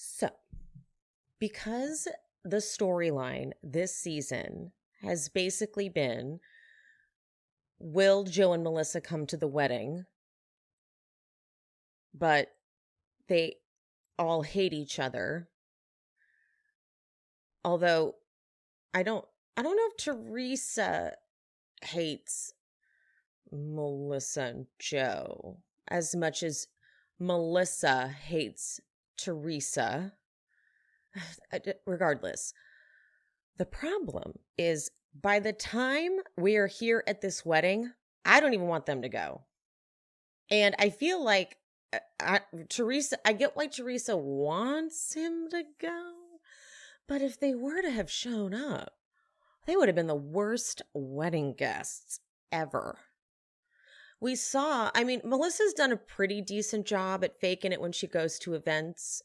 So, because the storyline this season has basically been, will Joe and Melissa come to the wedding? But they all hate each other. Although I don't I don't know if Teresa hates Melissa and Joe as much as Melissa hates Teresa. Regardless, the problem is by the time we are here at this wedding, I don't even want them to go. And I feel like Teresa, I get why Teresa wants him to go. But if they were to have shown up, they would have been the worst wedding guests ever. We saw, I mean, Melissa's done a pretty decent job at faking it when she goes to events.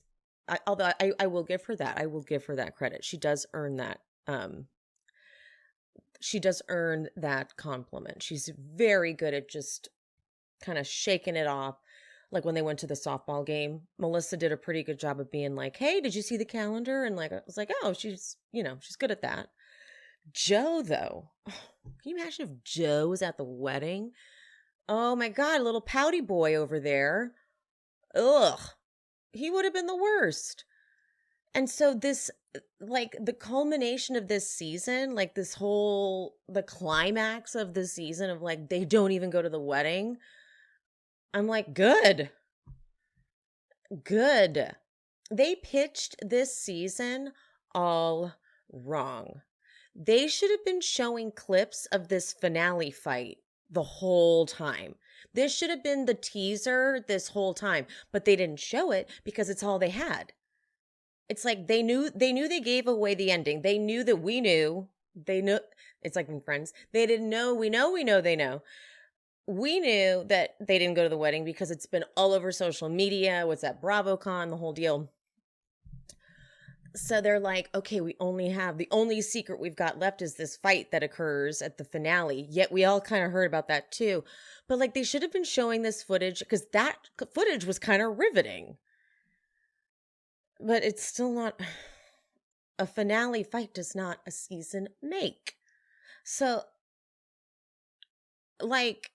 Although I will give her that. I will give her that credit. She does earn that. She does earn that compliment. She's very good at just kind of shaking it off. Like when they went to the softball game, Melissa did a pretty good job of being like, "Hey, did you see the calendar?" And like, I was like, "Oh, she's good at that." Joe, though, can you imagine if Joe was at the wedding? Oh my God, a little pouty boy over there. Ugh, he would have been the worst. And so this, like the culmination of this season, like the climax of the season of like, they don't even go to the wedding. I'm like, good. Good. They pitched this season all wrong. They should have been showing clips of this finale fight the whole time. This should have been the teaser this whole time, but they didn't show it because it's all they had. It's like they gave away the ending. They knew that we knew. They knew. It's like in Friends. They didn't know. We know, they know. We knew that they didn't go to the wedding because it's been all over social media. What's that? BravoCon, the whole deal. So they're like, okay, the only secret we've got left is this fight that occurs at the finale. Yet we all kind of heard about that too. But like they should have been showing this footage because that footage was kind of riveting. But it's still not a finale fight does not a season make. So like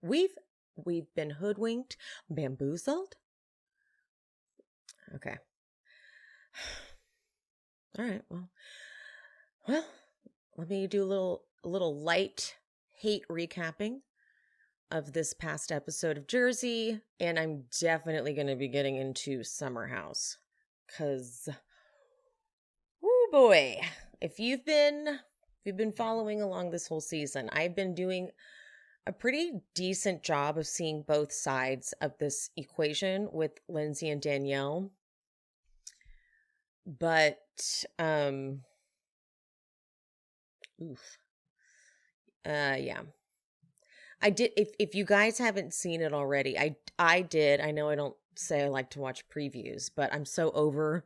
we've been hoodwinked, bamboozled. Okay. All right. Well, let me do a little light hate recapping of this past episode of Jersey, and I'm definitely going to be getting into Summer House cuz oh boy, if you've been following along this whole season, I've been doing a pretty decent job of seeing both sides of this equation with Lindsay and Danielle. But oof. Yeah. I did if you guys haven't seen it already, I did. I know I don't say I like to watch previews, but I'm so over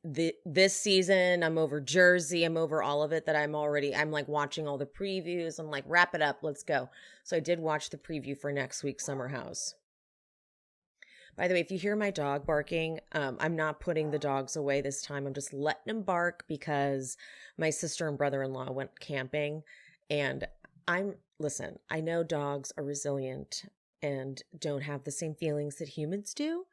this season. I'm over Jersey. I'm over all of it that I'm like watching all the previews. I'm like, wrap it up, let's go. So I did watch the preview for next week's Summer House. By the way, if you hear my dog barking, I'm not putting the dogs away this time. I'm just letting them bark because my sister and brother-in-law went camping. And listen, I know dogs are resilient and don't have the same feelings that humans do,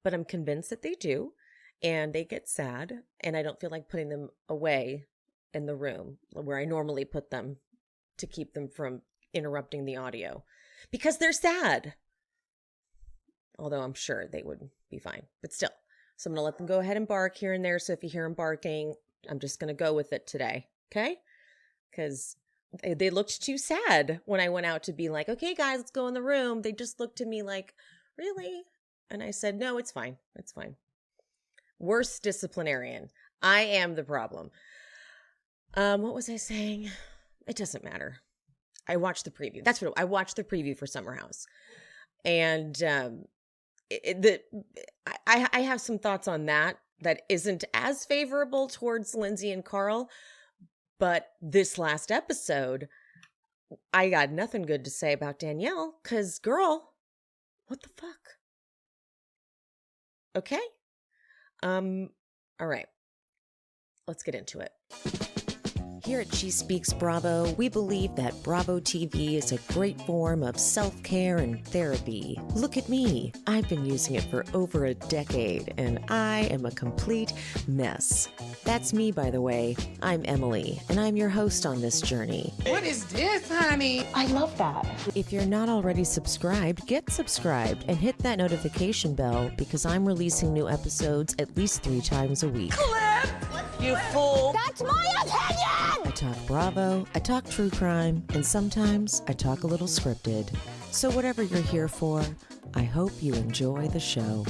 but I'm convinced that they do. And they get sad. And I don't feel like putting them away in the room where I normally put them to keep them from interrupting the audio because they're sad. Although I'm sure they would be fine, but still. So I'm going to let them go ahead and bark here and there. So if you hear them barking, I'm just going to go with it today. Okay? Because they looked too sad when I went out to be like, okay, guys, let's go in the room. They just looked at me like, really? And I said, no, it's fine. It's fine. Worst disciplinarian. I am the problem. What was I saying? It doesn't matter. I watched the preview. That's what I watched the preview for Summer House. And I have some thoughts on that isn't as favorable towards Lindsay and Carl, but this last episode, I got nothing good to say about Danielle because, girl, what the fuck? Okay? All right. Let's get into it. Here at She Speaks Bravo, we believe that Bravo TV is a great form of self-care and therapy. Look at me. I've been using it for over a decade, and I am a complete mess. That's me, by the way. I'm Emily, and I'm your host on this journey. What is this, honey? I love that. If you're not already subscribed, get subscribed and hit that notification bell because I'm releasing new episodes at least 3 times a week. You fool. That's my opinion! I talk Bravo, I talk true crime, and sometimes I talk a little scripted. So whatever you're here for, I hope you enjoy the show.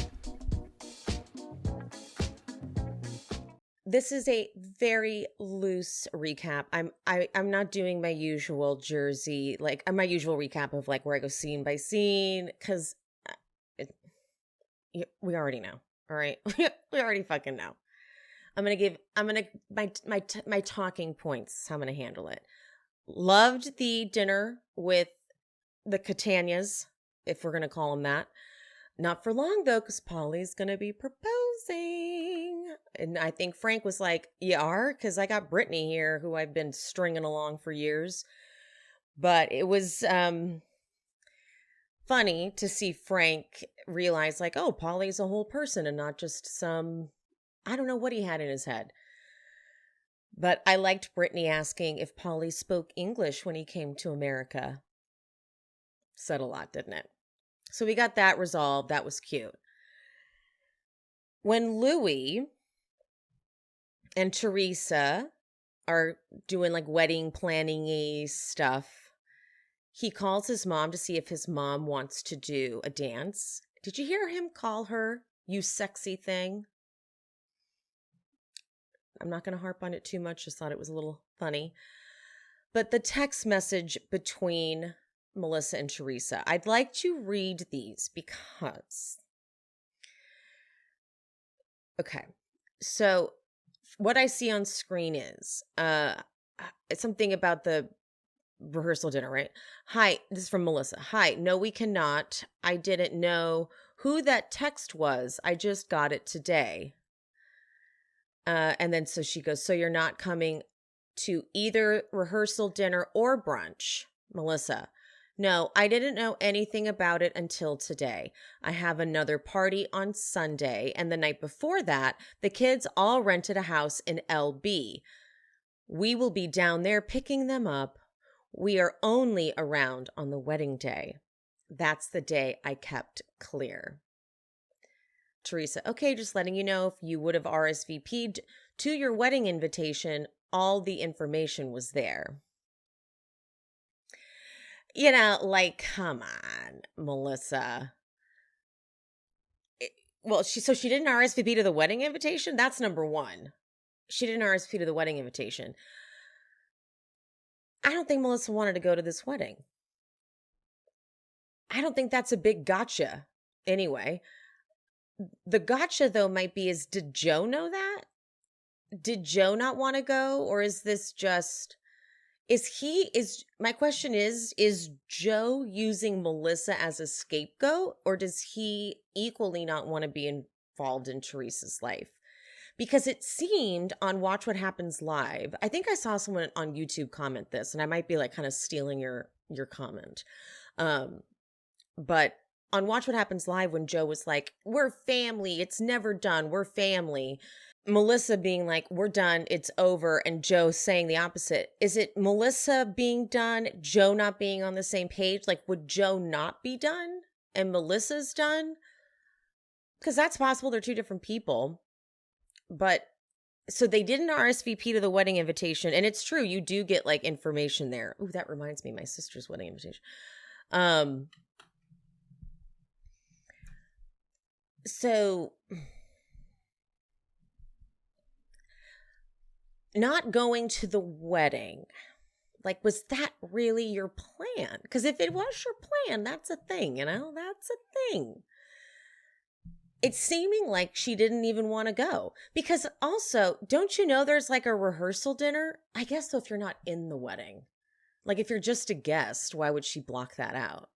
This is a very loose recap. I'm not doing my usual Jersey, like my usual recap of like where I go scene by scene, because we already know. All right, we already fucking know. My talking points. How I'm gonna handle it. Loved the dinner with the Catanias, if we're gonna call them that. Not for long though, because Polly's gonna be proposing, and I think Frank was like, "You are," because I got Brittany here, who I've been stringing along for years. But it was funny to see Frank realize, like, oh, Polly's a whole person and not just some. I don't know what he had in his head. But I liked Brittany asking if Polly spoke English when he came to America. Said a lot, didn't it? So we got that resolved. That was cute. When Louie and Teresa are doing like wedding planning-y stuff, he calls his mom to see if his mom wants to do a dance. Did you hear him call her, "You sexy thing"? I'm not going to harp on it too much. Just thought it was a little funny. But the text message between Melissa and Teresa, I'd like to read these because, okay, so what I see on screen is it's something about the rehearsal dinner, right? Hi, this is from Melissa. Hi, no, we cannot. I didn't know who that text was. I just got it today. And then so she goes, so you're not coming to either rehearsal dinner or brunch? Melissa, no, I didn't know anything about it until today. I have another party on Sunday, and the night before that, the kids all rented a house in LB. We will be down there picking them up. We are only around on the wedding day. That's the day I kept clear. Teresa, okay, just letting you know if you would have RSVP'd to your wedding invitation, all the information was there. You know, like, come on, Melissa. So she didn't RSVP to the wedding invitation? That's number one. She didn't RSVP to the wedding invitation. I don't think Melissa wanted to go to this wedding. I don't think that's a big gotcha. Anyway, the gotcha, though, might be is, did Joe know that? Did Joe not want to go? Or is this just, my question is Joe using Melissa as a scapegoat? Or does he equally not want to be involved in Teresa's life? Because it seemed on Watch What Happens Live, I think I saw someone on YouTube comment this, and I might be like kind of stealing your comment. But on Watch What Happens Live, when Joe was like, we're family, it's never done, we're family. Melissa being like, we're done, it's over, and Joe saying the opposite. Is it Melissa being done, Joe not being on the same page? Like, would Joe not be done and Melissa's done? Because that's possible, they're two different people. But so they didn't RSVP to the wedding invitation, and it's true, you do get like information there. Ooh, that reminds me, my sister's wedding invitation. So not going to the wedding, like, was that really your plan? Because if it was your plan, that's a thing, you know, that's a thing. It's seeming like she didn't even want to go. Because also, don't you know there's like a rehearsal dinner? I guess so if you're not in the wedding. Like if you're just a guest, why would she block that out?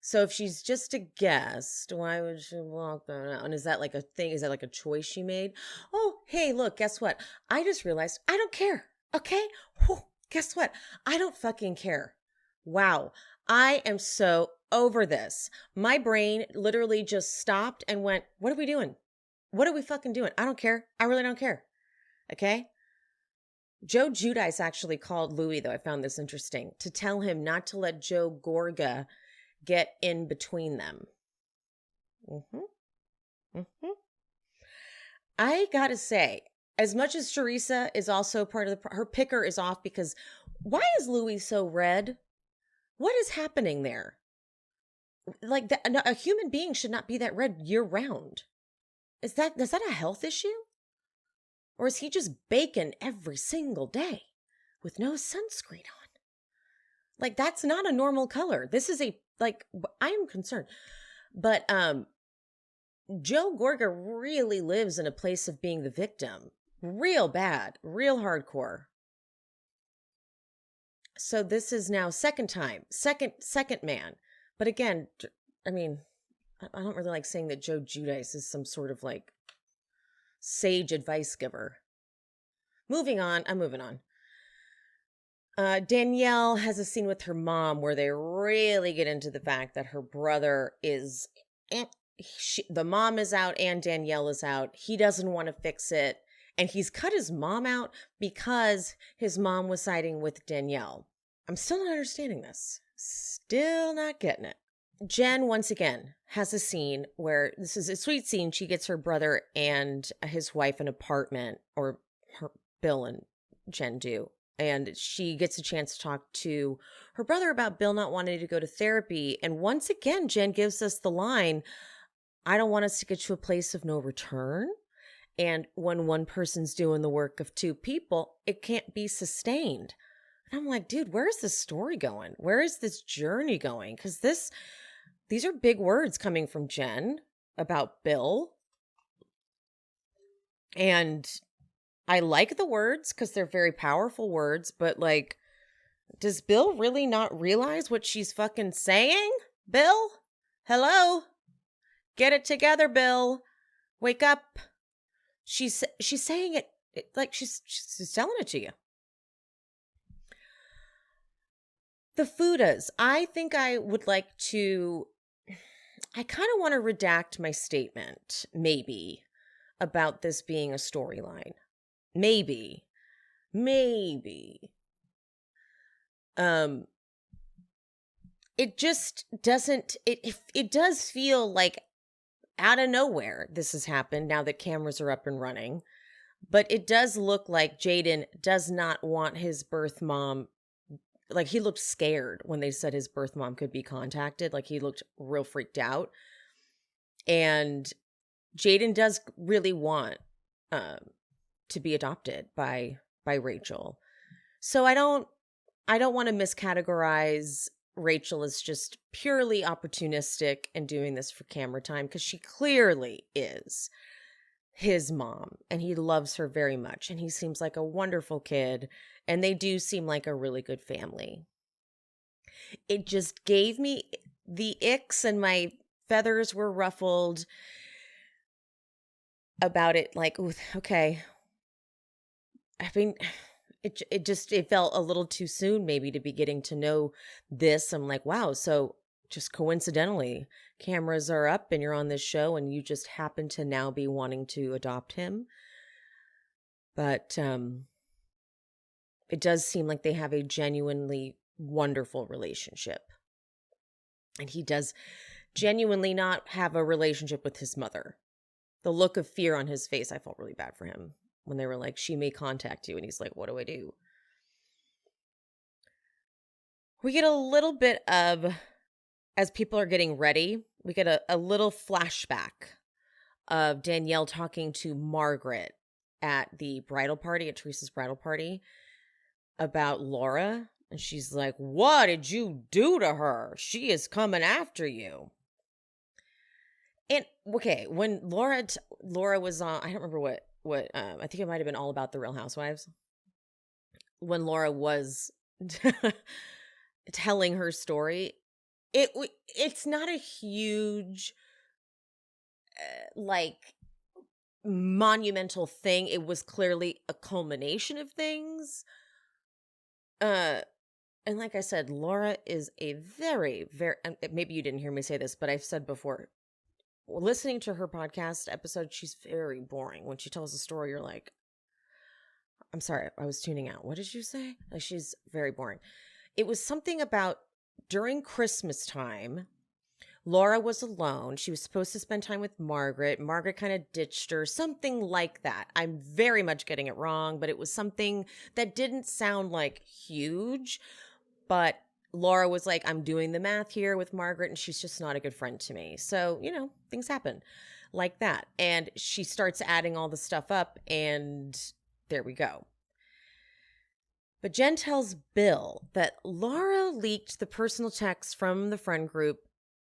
So if she's just a guest, why would she walk around? And is that like a thing? Is that like a choice she made? Oh, hey, look, guess what? I just realized I don't care. Okay? Whew, guess what? I don't fucking care. Wow. I am so over this. My brain literally just stopped and went, what are we doing? What are we fucking doing? I don't care. I really don't care. Okay? Joe Giudice actually called Louie, though. I found this interesting, to tell him not to let Joe Gorga get in between them. I gotta say, as much as Teresa is also part of her picker is off because why is Louis so red? What is happening there? Like a human being should not be that red year round. Is that a health issue? Or is he just bacon every single day with no sunscreen on? Like that's not a normal color. This is I am concerned. But Joe Gorga really lives in a place of being the victim. Real bad, real hardcore. So this is now second man. But again, I mean, I don't really like saying that Joe Giudice is some sort of like sage advice giver. Moving on, I'm moving on. Danielle has a scene with her mom where they really get into the fact that her brother is, the mom is out and Danielle is out. He doesn't want to fix it. And he's cut his mom out because his mom was siding with Danielle. I'm still not understanding this. Still not getting it. Jen, once again, has a scene where this is a sweet scene. She gets her brother and his wife an apartment, or Bill and Jen do. And she gets a chance to talk to her brother about Bill not wanting to go to therapy. And once again, Jen gives us the line, I don't want us to get to a place of no return. And when one person's doing the work of two people, it can't be sustained. And I'm like, dude, where's this story going? Where is this journey going? Because these are big words coming from Jen about Bill. And I like the words because they're very powerful words, but like, does Bill really not realize what she's fucking saying? Bill? Hello? Get it together, Bill. Wake up. She's saying it like she's telling it to you. The Fudas. I think I would like to, I kind of want to redact my statement, maybe, about this being a storyline. Maybe. It just doesn't, it does feel like out of nowhere this has happened now that cameras are up and running. But it does look like Jaden does not want his birth mom. Like he looked scared when they said his birth mom could be contacted. Like he looked real freaked out. And Jaden does really want to be adopted by Rachel. So I don't want to miscategorize Rachel as just purely opportunistic and doing this for camera time, because she clearly is his mom and he loves her very much and he seems like a wonderful kid and they do seem like a really good family. It just gave me the icks and my feathers were ruffled about it. Like, ooh, okay. I mean, it felt a little too soon maybe to be getting to know this. I'm like, wow, so just coincidentally, cameras are up and you're on this show and you just happen to now be wanting to adopt him. But it does seem like they have a genuinely wonderful relationship. And he does genuinely not have a relationship with his mother. The look of fear on his face, I felt really bad for him when they were like, she may contact you. And he's like, what do I do? We get a little bit of, as people are getting ready, we get a little flashback of Danielle talking to Margaret at the bridal party, at Teresa's bridal party, about Laura. And she's like, what did you do to her? She is coming after you. And okay, when Laura was on, I don't remember what I think it might have been All About the Real Housewives. When Laura was telling her story, it's not a huge like monumental thing. It was clearly a culmination of things. And like I said, Laura is a very, very, and maybe you didn't hear me say this, but I've said before, listening to her podcast episode, she's very boring. When she tells a story, you're like, I'm sorry, I was tuning out. What did you say? Like, she's very boring. It was something about during Christmas time, Laura was alone. She was supposed to spend time with Margaret. Margaret kind of ditched her, something like that. I'm very much getting it wrong, but it was something that didn't sound like huge. But Laura was like, I'm doing the math here with Margaret, and she's just not a good friend to me. So, things happen like that. And she starts adding all the stuff up, and there we go. But Jen tells Bill that Laura leaked the personal text from the friend group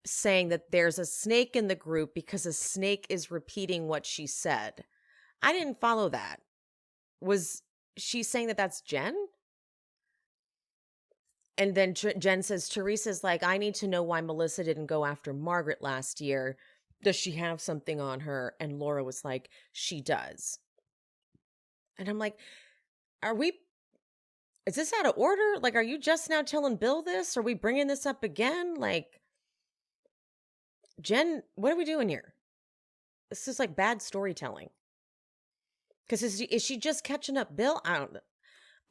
saying that there's a snake in the group because a snake is repeating what she said. I didn't follow that. Was she saying that that's Jen? And then Jen says, Teresa's like, I need to know why Melissa didn't go after Margaret last year. Does she have something on her? And Laura was like, she does. And I'm like, is this out of order? Like, are you just now telling Bill this? Are we bringing this up again? Like, Jen, what are we doing here? This is like bad storytelling. Because is she just catching up Bill? I don't know.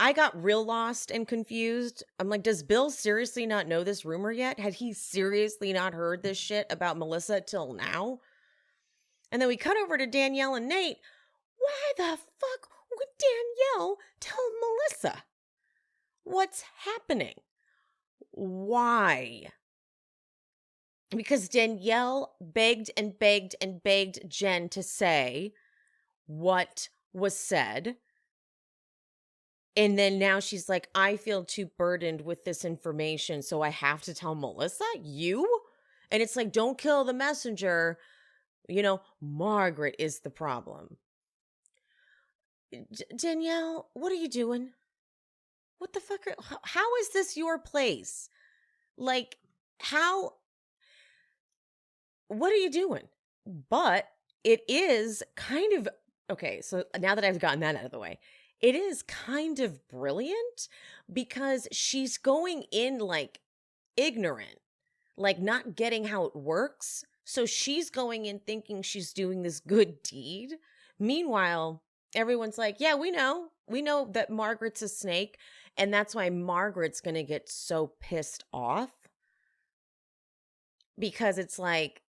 I got real lost and confused. I'm like, does Bill seriously not know this rumor yet? Had he seriously not heard this shit about Melissa till now? And then we cut over to Danielle and Nate. Why the fuck would Danielle tell Melissa? What's happening? Why? Because Danielle begged and begged and begged Jen to say what was said. And then now she's like, I feel too burdened with this information, so I have to tell Melissa? You? And it's like, don't kill the messenger. Margaret is the problem. Danielle, what are you doing? What the fuck? How is this your place? Like, what are you doing? But it is kind of, okay, so now that I've gotten that out of the way, it is kind of brilliant because she's going in like ignorant, like not getting how it works. So she's going in thinking she's doing this good deed. Meanwhile, everyone's like, yeah, we know that Margaret's a snake. And that's why Margaret's going to get so pissed off. Because it's like,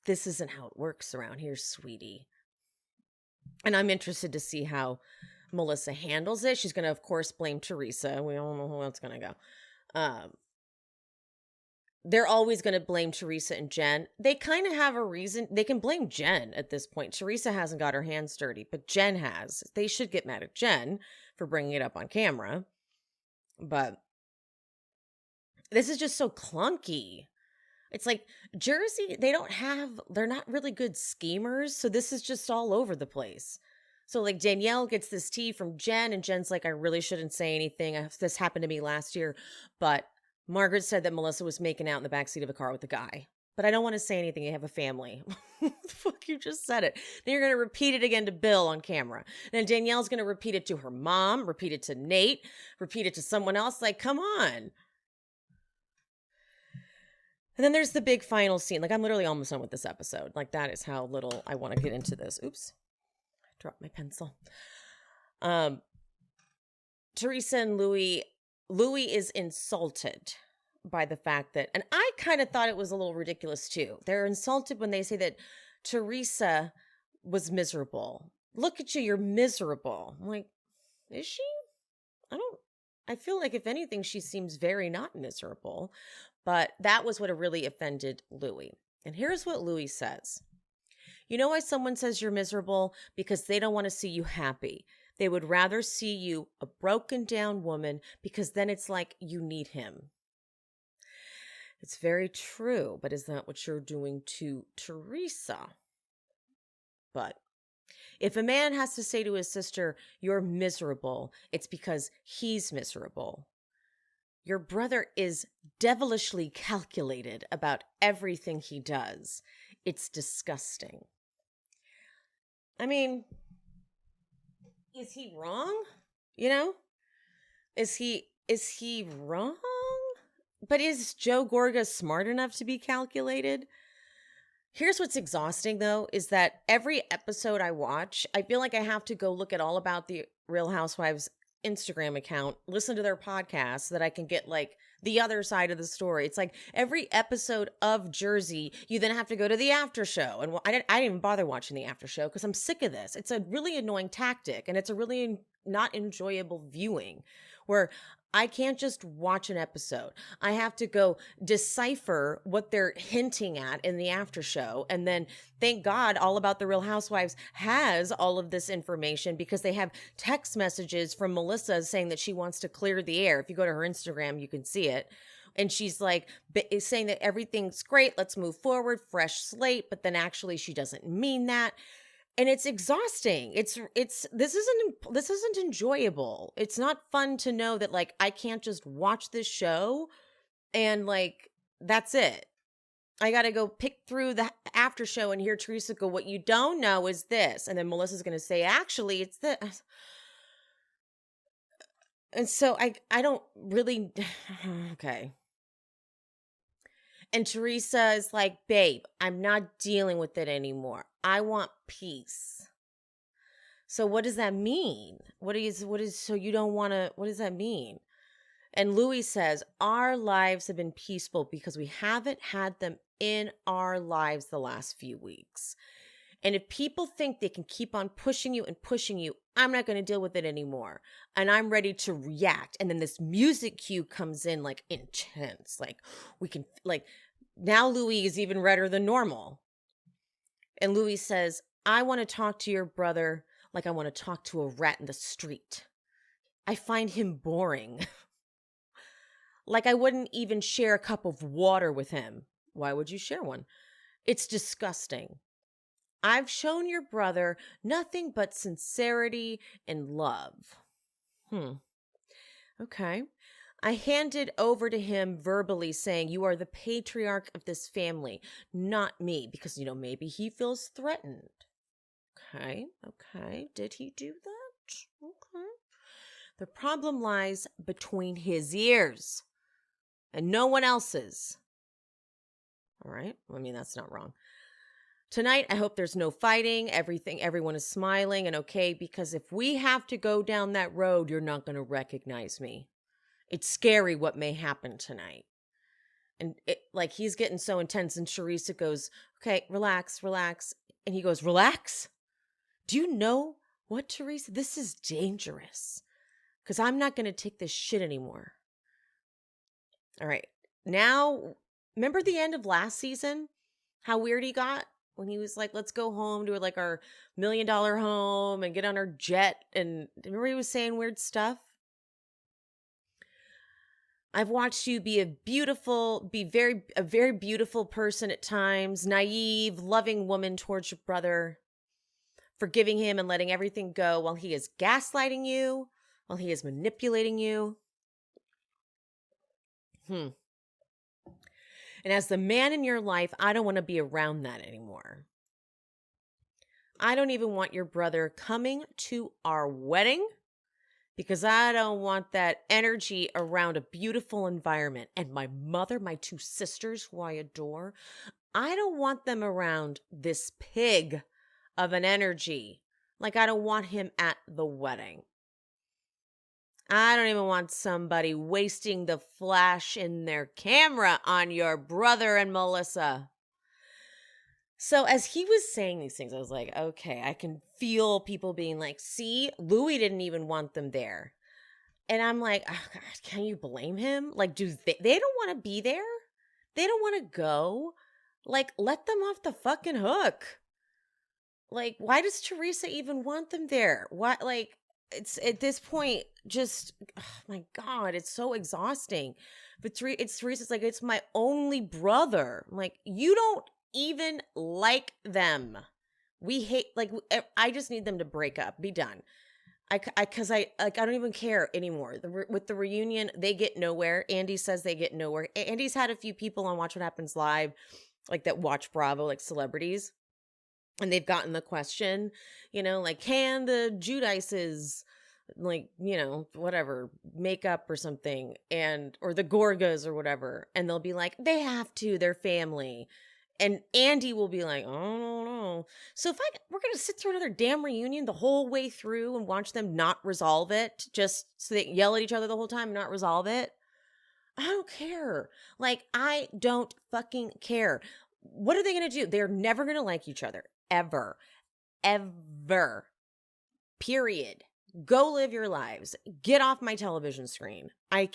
this isn't how it works around here, sweetie. And I'm interested to see how Melissa handles it. She's going to, of course, blame Teresa. We all know who else going to go. They're always going to blame Teresa and Jen. They kind of have a reason. They can blame Jen at this point. Teresa hasn't got her hands dirty, but Jen has. They should get mad at Jen for bringing it up on camera. But this is just so clunky. It's like Jersey, they're not really good schemers. So this is just all over the place. So like Danielle gets this tea from Jen and Jen's like, I really shouldn't say anything. This happened to me last year. But Margaret said that Melissa was making out in the backseat of a car with a guy. But I don't want to say anything. You have a family. What the fuck? You just said it. Then you're going to repeat it again to Bill on camera. And then Danielle's going to repeat it to her mom, repeat it to Nate, repeat it to someone else. Like, come on. And then there's the big final scene. Like, I'm literally almost done with this episode. Like, that is how little I want to get into this. Oops. Dropped my pencil. Teresa and Louie is insulted by the fact that, and I kind of thought it was a little ridiculous too. They're insulted when they say that Teresa was miserable. Look at you, you're miserable. I'm like, is she? I feel like if anything, she seems very not miserable. But that was what really offended Louie. And here's what Louie says. You know why someone says you're miserable? Because they don't want to see you happy. They would rather see you a broken down woman because then it's like you need him. It's very true, but is that what you're doing to Teresa? But if a man has to say to his sister, you're miserable, it's because he's miserable. Your brother is devilishly calculated about everything he does. It's disgusting. I mean, is he wrong? You know? Is he wrong? But is Joe Gorga smart enough to be calculated? Here's what's exhausting though, is that every episode I watch, I feel like I have to go look at all about the Real Housewives Instagram account, listen to their podcast so that I can get like the other side of the story. It's like every episode of Jersey, you then have to go to the after show. And I didn't even bother watching the after show because I'm sick of this. It's a really annoying tactic and it's a really not enjoyable viewing where I can't just watch an episode. I have to go decipher what they're hinting at in the after show. And then thank God All About the Real Housewives has all of this information because they have text messages from Melissa saying that she wants to clear the air. If you go to her Instagram, you can see it. And she's like saying that everything's great. Let's move forward, fresh slate. But then actually she doesn't mean that. And it's exhausting. This isn't enjoyable. It's not fun to know that like I can't just watch this show and like that's it. I got to go pick through the after show and hear Teresa go, what you don't know is this. And then Melissa's going to say, actually, it's this. And so I don't really, okay. And Teresa is like, babe, I'm not dealing with it anymore. I want peace. So what does that mean? So you don't want to, what does that mean? And Louie says, our lives have been peaceful because we haven't had them in our lives the last few weeks. And if people think they can keep on pushing you and pushing you, I'm not going to deal with it anymore. And I'm ready to react. And then this music cue comes in like intense. Like we can, like now Louie is even redder than normal. And Louie says, I want to talk to your brother like I want to talk to a rat in the street. I find him boring. Like I wouldn't even share a cup of water with him. Why would you share one? It's disgusting. I've shown your brother nothing but sincerity and love. Okay. I handed over to him verbally saying, you are the patriarch of this family, not me, because, maybe he feels threatened. Okay. Did he do that? Okay. The problem lies between his ears and no one else's. All right. That's not wrong. Tonight, I hope there's no fighting. Everyone is smiling and okay, because if we have to go down that road, you're not going to recognize me. It's scary what may happen tonight. And he's getting so intense and Teresa goes, okay, relax. And he goes, relax? Do you know what, Teresa? This is dangerous because I'm not going to take this shit anymore. All right. Now, remember the end of last season? How weird he got? When he was like, let's go home to like our $1 million home and get on our jet. And remember he was saying weird stuff? I've watched you be a very beautiful person at times, naive, loving woman towards your brother, forgiving him and letting everything go while he is gaslighting you, while he is manipulating you. And as the man in your life, I don't want to be around that anymore. I don't even want your brother coming to our wedding because I don't want that energy around a beautiful environment. And my mother, my two sisters who I adore, I don't want them around this pig of an energy. Like I don't want him at the wedding. I don't even want somebody wasting the flash in their camera on your brother and Melissa. So as he was saying these things, I was like, okay, I can feel people being like, see, Louie didn't even want them there. And I'm like, oh God, can you blame him? Like, they don't want to be there? They don't want to go? Like, let them off the fucking hook. Like, why does Teresa even want them there? Why, like, it's at this point just, oh my God, it's so exhausting. But Teresa's like, it's my only brother. I'm like, you don't even like them. We hate, like, I just need them to break up, be done. Because I don't even care anymore. With the reunion, they get nowhere. Andy says they get nowhere. Andy's had a few people on Watch What Happens Live, like that watch Bravo, like celebrities, and they've gotten the question, like, can the Judices, like, whatever, make up or something, or the Gorgas or whatever, and they'll be like, they have to, they're family. And Andy will be like, oh, no. So we're going to sit through another damn reunion the whole way through and watch them not resolve it, just so they yell at each other the whole time and not resolve it. I don't care. Like, I don't fucking care. What are they going to do? They're never going to like each other. Ever. Ever. Period. Go live your lives. Get off my television screen. I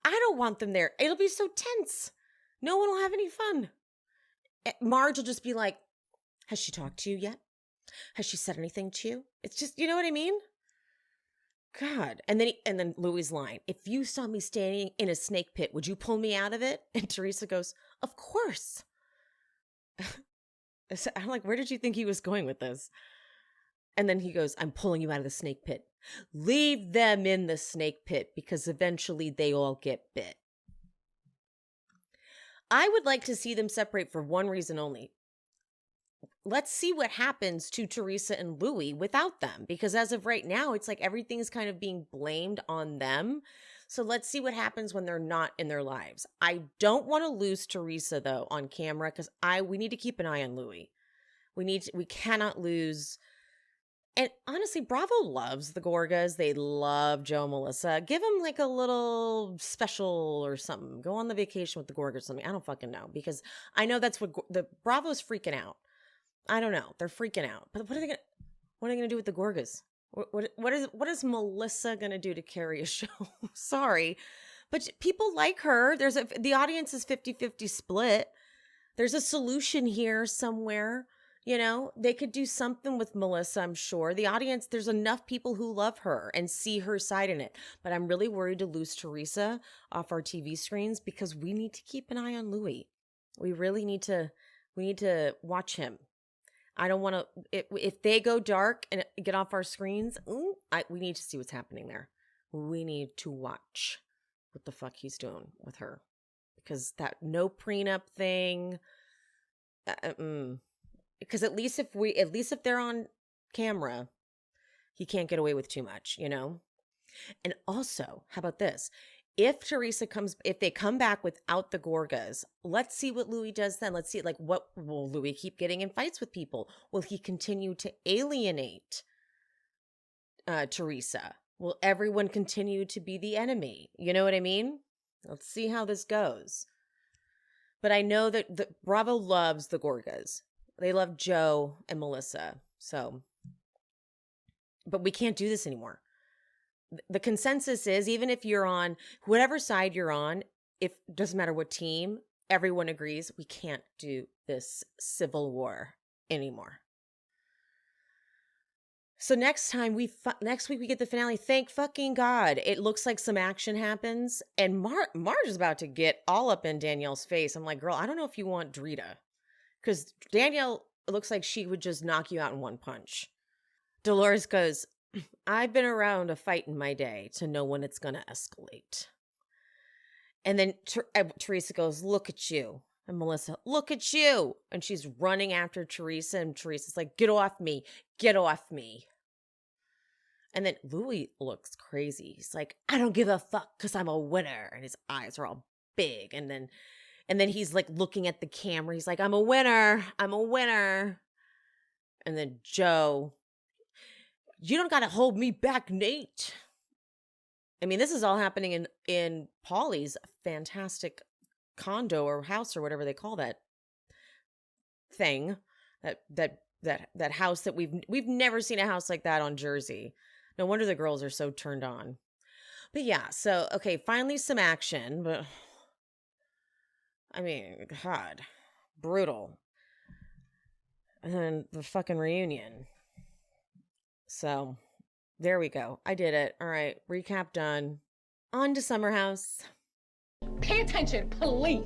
don't want them there. It'll be so tense. No one will have any fun. Marge will just be like, has she talked to you yet? Has she said anything to you? It's just, you know what I mean? God. And then Louie's line, if you saw me standing in a snake pit, would you pull me out of it? And Teresa goes, of course. I'm like, where did you think he was going with this? And then he goes, I'm pulling you out of the snake pit. Leave them in the snake pit because eventually they all get bit. I would like to see them separate for one reason only. Let's see what happens to Teresa and Louie without them, because as of right now, it's like everything's kind of being blamed on them. So let's see what happens when they're not in their lives. I don't want to lose Teresa though on camera because we need to keep an eye on Louie. We cannot lose. And honestly, Bravo loves the Gorgas. They love Joe and Melissa. Give them like a little special or something. Go on the vacation with the Gorgas or something. I don't fucking know, because I know that's what the Bravo's freaking out. I don't know. They're freaking out. But what are they gonna do with the Gorgas? What is Melissa gonna do to carry a show? Sorry, but people like her. The audience is 50-50 split. There's a solution here somewhere. They could do something with Melissa, I'm sure. The audience, there's enough people who love her and see her side in it. But I'm really worried to lose Teresa off our TV screens because we need to keep an eye on Louie. We really need to watch him. I don't want to, if they go dark and get off our screens, we need to see what's happening there. We need to watch what the fuck he's doing with her. Because that no prenup thing, because at least if they're on camera, he can't get away with too much, And also, how about this? If they come back without the Gorgas, let's see what Louie does then. Let's see, like, what will Louie keep getting in fights with people? Will he continue to alienate Teresa? Will everyone continue to be the enemy? You know what I mean? Let's see how this goes. But I know that Bravo loves the Gorgas. They love Joe and Melissa. So, but we can't do this anymore. The consensus is, even if you're on whatever side you're on, doesn't matter what team, everyone agrees we can't do this civil war anymore. So next week we get the finale. Thank fucking God. It looks like some action happens, and Marge is about to get all up in Danielle's face. I'm like, girl, I don't know if you want Drita. Because Danielle looks like she would just knock you out in one punch. Dolores goes, I've been around a fight in my day to know when it's going to escalate. And then Teresa goes, look at you. And Melissa, look at you. And she's running after Teresa. And Teresa's like, get off me. Get off me. And then Louie looks crazy. He's like, I don't give a fuck because I'm a winner. And his eyes are all big. And then he's like looking at the camera. He's like, I'm a winner. I'm a winner. And then Joe, you don't got to hold me back, Nate. I mean, this is all happening in Paulie's fantastic condo or house or whatever they call that thing. That house that we've never seen a house like that on Jersey. No wonder the girls are so turned on. But yeah, so okay, finally some action, but I mean, God, brutal. And then the fucking reunion. So there we go. I did it. All right, recap done. On to Summer House. Pay attention, please.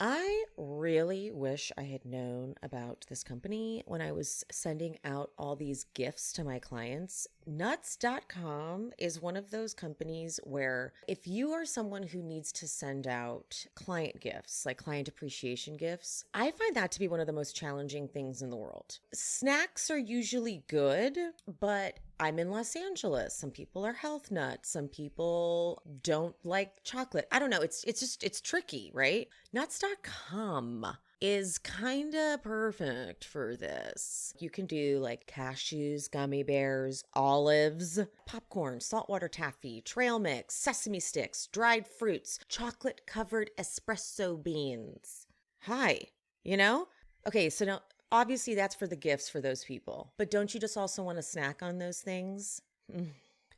I really wish I had known about this company when I was sending out all these gifts to my clients. Nuts.com is one of those companies where if you are someone who needs to send out client gifts, like client appreciation gifts, I find that to be one of the most challenging things in the world. Snacks are usually good, but I'm in Los Angeles. Some people are health nuts. Some people don't like chocolate. I don't know. It's tricky, right? Nuts.com is kind of perfect for this. You can do like cashews, gummy bears, olives, popcorn, saltwater taffy, trail mix, sesame sticks, dried fruits, chocolate covered espresso beans. Hi, you know? Okay, so now obviously that's for the gifts for those people. But don't you just also want to snack on those things?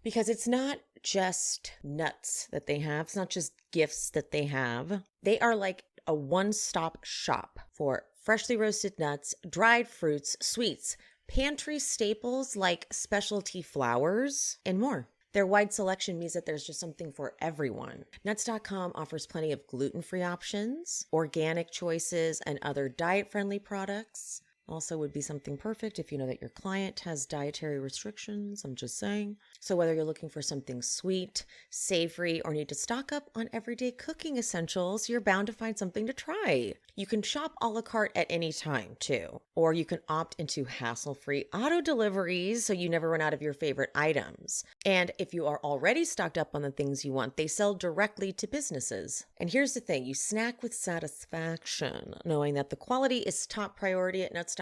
Because it's not just nuts that they have. It's not just gifts that they have. They are like a one-stop shop for freshly roasted nuts, dried fruits, sweets, pantry staples like specialty flours, and more. Their wide selection means that there's just something for everyone. Nuts.com offers plenty of gluten-free options, organic choices, and other diet-friendly products. Also would be something perfect if you know that your client has dietary restrictions. I'm just saying. So whether you're looking for something sweet, savory, or need to stock up on everyday cooking essentials, you're bound to find something to try. You can shop a la carte at any time too, or you can opt into hassle-free auto deliveries so you never run out of your favorite items. And if you are already stocked up on the things you want, they sell directly to businesses. And here's the thing, you snack with satisfaction, knowing that the quality is top priority at Nuts.com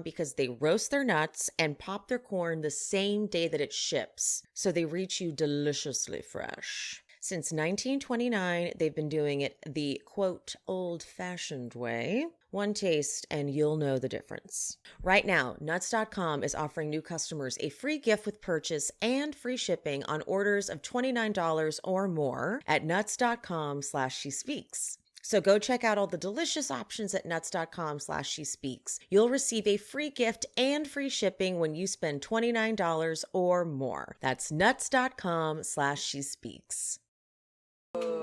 because they roast their nuts and pop their corn the same day that it ships, so they reach you deliciously fresh. Since 1929, they've been doing it the, quote, old-fashioned way. One taste and you'll know the difference. Right now, Nuts.com is offering new customers a free gift with purchase and free shipping on orders of $29 or more at nuts.com/shespeaks. So go check out all the delicious options at nuts.com/shespeaks. You'll receive a free gift and free shipping when you spend $29 or more. That's nuts.com/shespeaks.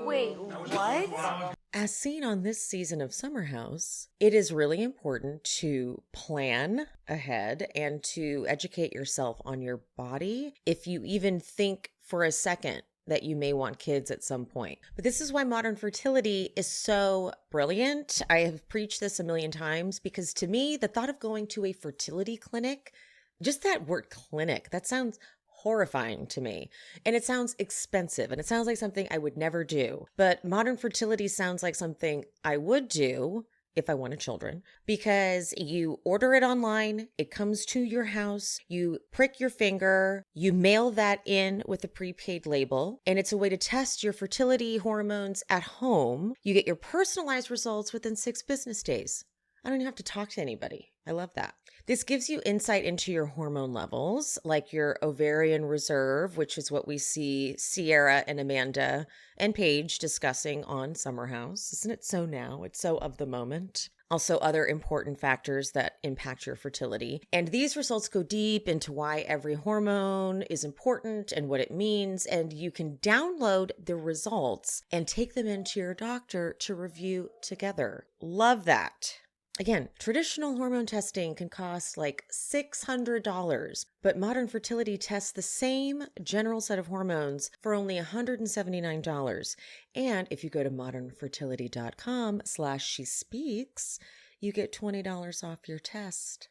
Wait, what? As seen on this season of Summer House, it is really important to plan ahead and to educate yourself on your body if you even think for a second that you may want kids at some point. But this is why modern fertility is so brilliant. I have preached this a million times because to me, the thought of going to a fertility clinic, just that word clinic, that sounds horrifying to me. And it sounds expensive and it sounds like something I would never do. But modern fertility sounds like something I would do if I wanted children, because you order it online, it comes to your house, you prick your finger, you mail that in with a prepaid label, and it's a way to test your fertility hormones at home. You get your personalized results within 6 business days. I don't even have to talk to anybody. I love that. This gives you insight into your hormone levels, like your ovarian reserve, which is what we see Sierra and Amanda and Paige discussing on Summer House. Isn't it so now? It's so of the moment. Also, other important factors that impact your fertility. And these results go deep into why every hormone is important and what it means. And you can download the results and take them into your doctor to review together. Love that. Again, traditional hormone testing can cost like $600, but modern fertility tests the same general set of hormones for only $179. And if you go to modernfertility.com/shespeaks, you get $20 off your test.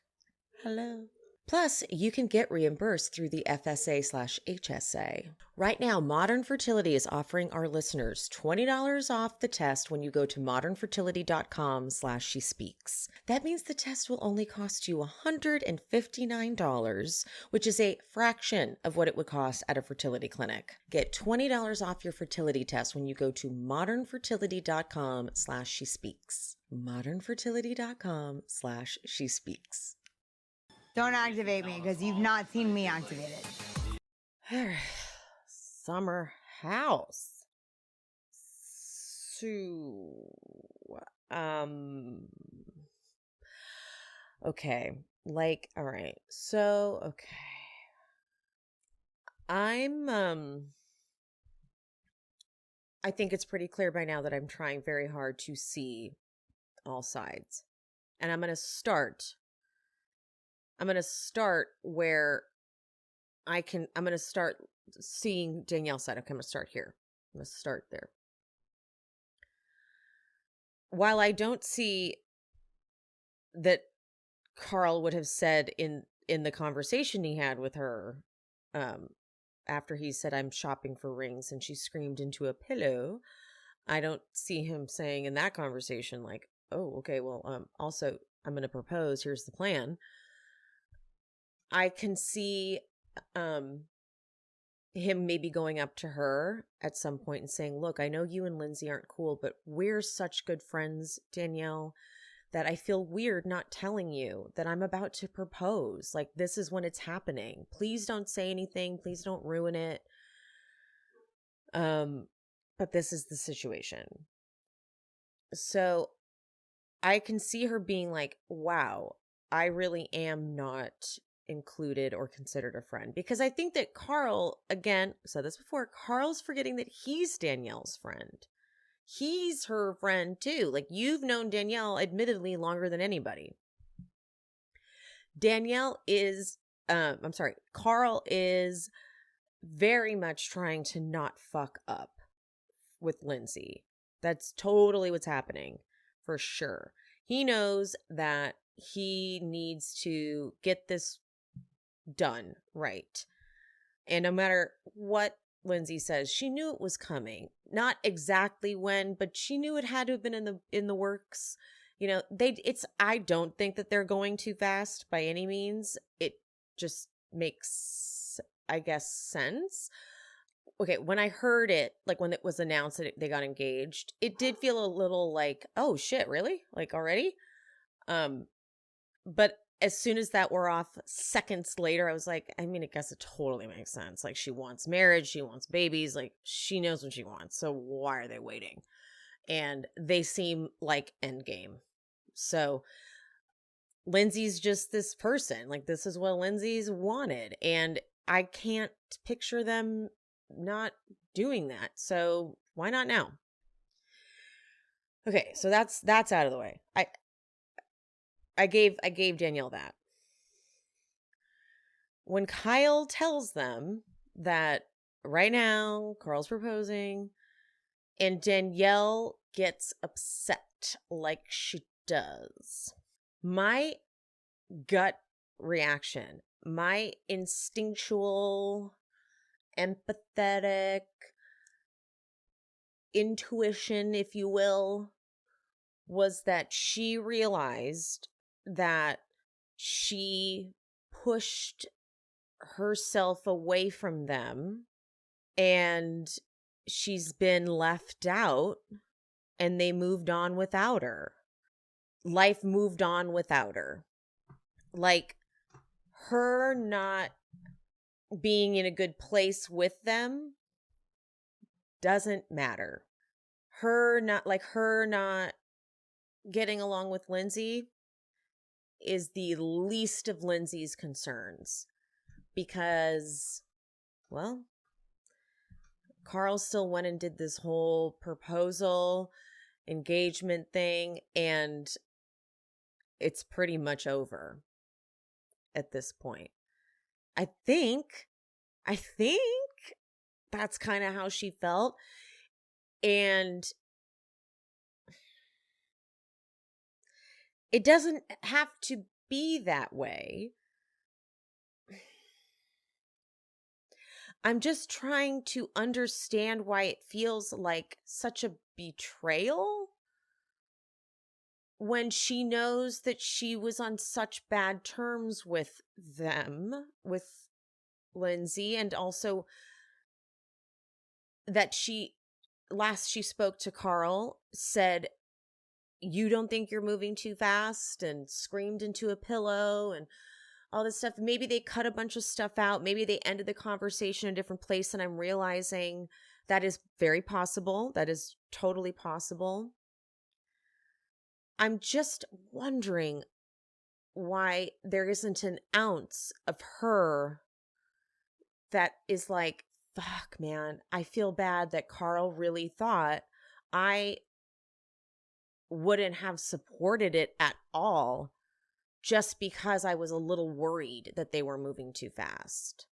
Hello. Plus, you can get reimbursed through the FSA/HSA. Right now, Modern Fertility is offering our listeners $20 off the test when you go to modernfertility.com/shespeaks. That means the test will only cost you $159, which is a fraction of what it would cost at a fertility clinic. Get $20 off your fertility test when you go to modernfertility.com/shespeaks. modernfertility.com/shespeaks. Don't activate me because you've not seen me activate it. Summer House. So, okay. Like, all right. So, okay. I think it's pretty clear by now that I'm trying very hard to see all sides. And I'm going to start where I'm going to start seeing Danielle's side. Okay, I'm going to start here. I'm going to start there. While I don't see that Carl would have said in the conversation he had with her, after he said, "I'm shopping for rings," and she screamed into a pillow, I don't see him saying in that conversation, like, "Oh, okay, well, also, I'm going to propose. Here's the plan." I can see him maybe going up to her at some point and saying, "Look, I know you and Lindsay aren't cool, but we're such good friends, Danielle, that I feel weird not telling you that I'm about to propose. Like, this is when it's happening. Please don't say anything. Please don't ruin it. But this is the situation." So I can see her being like, "Wow, I really am not included or considered a friend." Because I think that Carl, again, said this before, Carl's forgetting that he's Danielle's friend. He's her friend too. Like, you've known Danielle admittedly longer than anybody. Carl is very much trying to not fuck up with Lindsay. That's totally what's happening, for sure. He knows that he needs to get this done right. And no matter what Lindsay says, she knew it was coming. Not exactly when, but she knew it had to have been in the works. You know, I don't think that they're going too fast by any means. It just makes, I guess, sense. Okay, when I heard it, like when it was announced that they got engaged, it did feel a little like, "Oh shit, really? Like already?" But as soon as that wore off, seconds later, I was like, I mean, I guess it totally makes sense. Like, she wants marriage, she wants babies, like, she knows what she wants. So why are they waiting? And they seem like endgame. So Lindsay's just this person. Like, this is what Lindsay's wanted. And I can't picture them not doing that. So why not now? Okay, so that's out of the way. I gave Danielle that. When Kyle tells them that right now Carl's proposing and Danielle gets upset like she does, my gut reaction, my instinctual, empathetic intuition, if you will, was that she realized that she pushed herself away from them and she's been left out and they moved on without her. Life moved on without her. Like, her not being in a good place with them doesn't matter. Her not getting along with Lindsay is the least of Lindsay's concerns. Because, well, Carl still went and did this whole proposal, engagement thing, and it's pretty much over at this point. I think that's kind of how she felt. And it doesn't have to be that way. I'm just trying to understand why it feels like such a betrayal when she knows that she was on such bad terms with them, with Lindsay, and also that last she spoke to Carl, said, "You don't think you're moving too fast," and screamed into a pillow and all this stuff. Maybe they cut a bunch of stuff out. Maybe they ended the conversation in a different place. And I'm realizing that is very possible. That is totally possible. I'm just wondering why there isn't an ounce of her that is like, fuck, man, I feel bad that Carl really thought I wouldn't have supported it at all just because I was a little worried that they were moving too fast.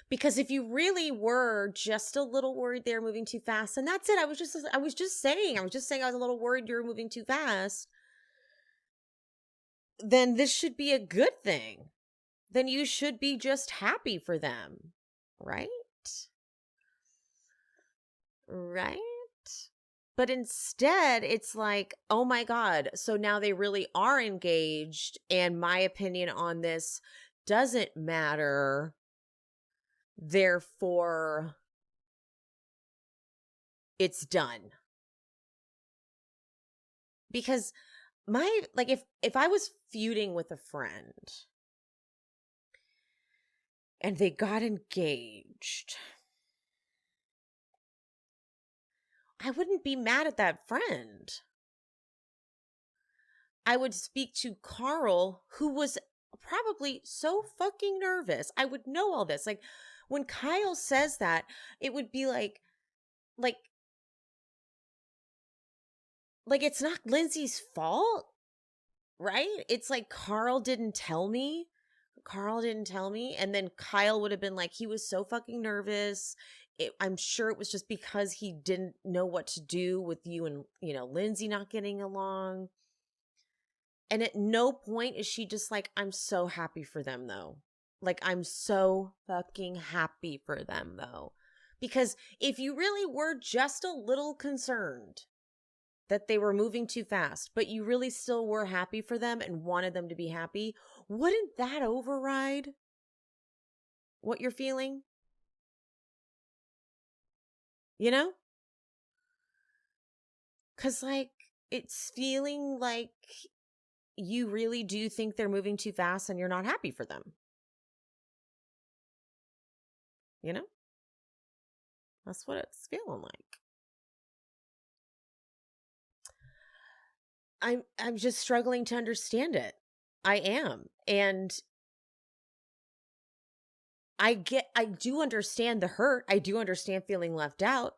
Because if you really were just a little worried they were moving too fast, and that's it. I was just saying I was a little worried you were moving too fast. Then this should be a good thing. Then you should be just happy for them, right? Right? But instead, it's like, oh my God, so now they really are engaged, and my opinion on this doesn't matter. Therefore, it's done. Because if I was feuding with a friend and they got engaged, I wouldn't be mad at that friend. I would speak to Carl, who was probably so fucking nervous. I would know all this. Like, when Kyle says that, it would be like it's not Lindsay's fault, right? It's like Carl didn't tell me. And then Kyle would have been like, he was so fucking nervous. I'm sure it was just because he didn't know what to do with you and, Lindsay not getting along. And at no point is she just like, I'm so happy for them though. Like, I'm so fucking happy for them though. Because if you really were just a little concerned that they were moving too fast, but you really still were happy for them and wanted them to be happy, wouldn't that override what you're feeling? You know? Because, it's feeling like you really do think they're moving too fast and you're not happy for them. You know? That's what it's feeling like. I'm just struggling to understand it. I am. And I do understand the hurt. I do understand feeling left out.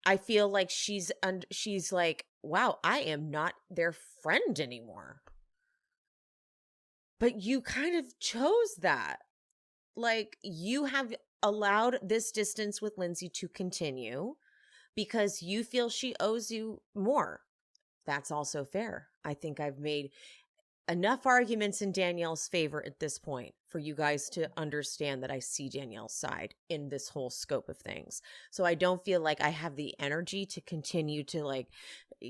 I feel like she's like, wow, I am not their friend anymore. But you kind of chose that. Like, you have allowed this distance with Lindsay to continue because you feel she owes you more. That's also fair. I think I've made enough arguments in Danielle's favor at this point for you guys to understand that I see Danielle's side in this whole scope of things. So I don't feel like I have the energy to continue to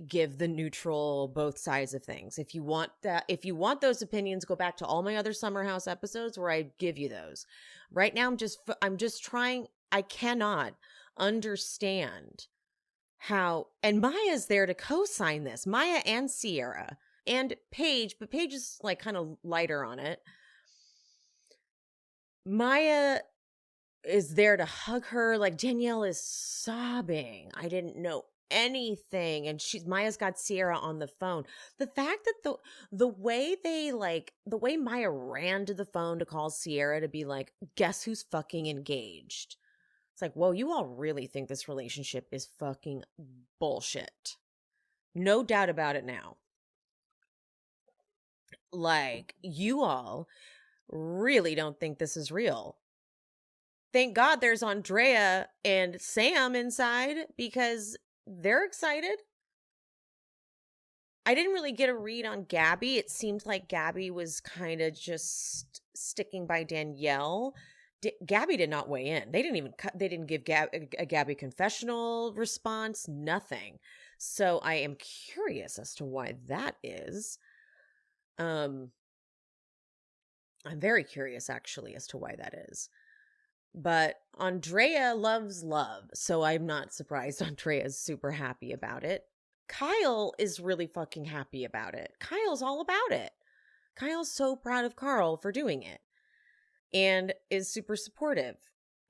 give the neutral both sides of things. If you want those opinions, go back to all my other Summer House episodes where I give you those. Right now I'm just trying. I cannot understand how, and Maya's there to co-sign this. Maya and Sierra and Paige, but Paige is kind of lighter on it. Maya is there to hug her. Danielle is sobbing. I didn't know anything. And Maya's got Sierra on the phone. The fact that the way the way Maya ran to the phone to call Sierra to be like, guess who's fucking engaged? It's like, whoa, you all really think this relationship is fucking bullshit. No doubt about it now. You all really don't think this is real. Thank God there's Andrea and Sam inside because they're excited. I didn't really get a read on Gabby. It seemed like Gabby was kind of just sticking by Danielle. Gabby did not weigh in. They didn't give a Gabby confessional response, nothing. So I am curious as to why that is. I'm very curious actually as to why that is. But Andrea loves love, so I'm not surprised Andrea's super happy about it. Kyle is really fucking happy about it. Kyle's all about it. Kyle's so proud of Carl for doing it and is super supportive.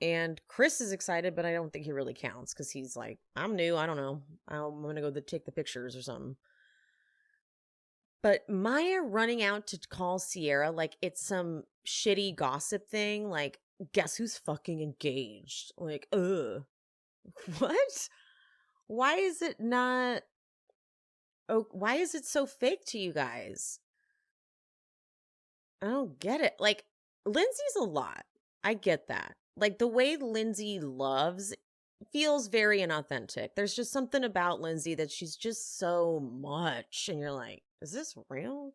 And Chris is excited, but I don't think he really counts because he's like, I'm new. I don't know. I'm going to go take the pictures or something. But Maya running out to call Sierra like it's some shitty gossip thing. Guess who's fucking engaged? What? Why is it not? Oh, why is it so fake to you guys? I don't get it. Like, Lindsay's a lot. I get that. Like, the way Lindsay loves feels very inauthentic. There's just something about Lindsay that she's just so much. And you're like, is this real?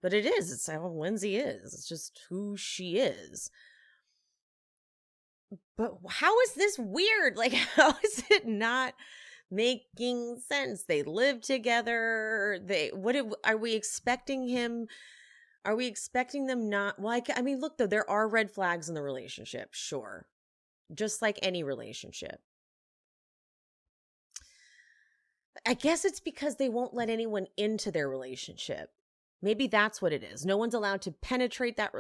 But it is. It's how Lindsay is. It's just who she is. But how is this weird? Like, how is it not making sense? They live together. Are we expecting him? Are we expecting them not? Well, I mean, look, though, there are red flags in the relationship, sure. Just like any relationship. I guess it's because they won't let anyone into their relationship. Maybe that's what it is. No one's allowed to penetrate that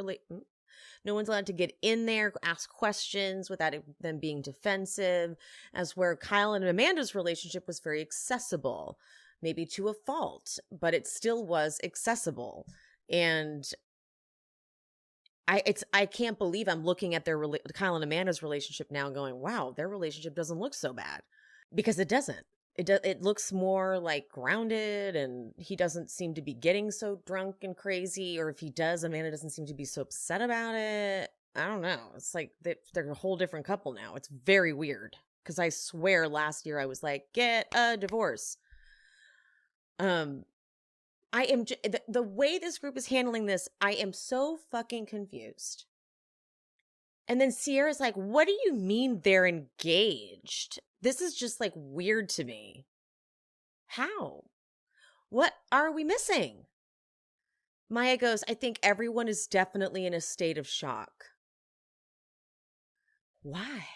No one's allowed to get in there, ask questions without them being defensive, as where Kyle and Amanda's relationship was very accessible, maybe to a fault, but it still was accessible. And I can't believe I'm looking at Kyle and Amanda's relationship now and going, wow, their relationship doesn't look so bad, because it doesn't. It looks more like grounded, and he doesn't seem to be getting so drunk and crazy, or if he does, Amanda doesn't seem to be so upset about it. I don't know. It's like they're a whole different couple now. It's very weird, because I swear last year I was like, get a divorce. I am the way this group is handling this, I am so fucking confused. And then Sierra's like, what do you mean they're engaged? This is just like weird to me. How? What are we missing? Maya goes, I think everyone is definitely in a state of shock. Why?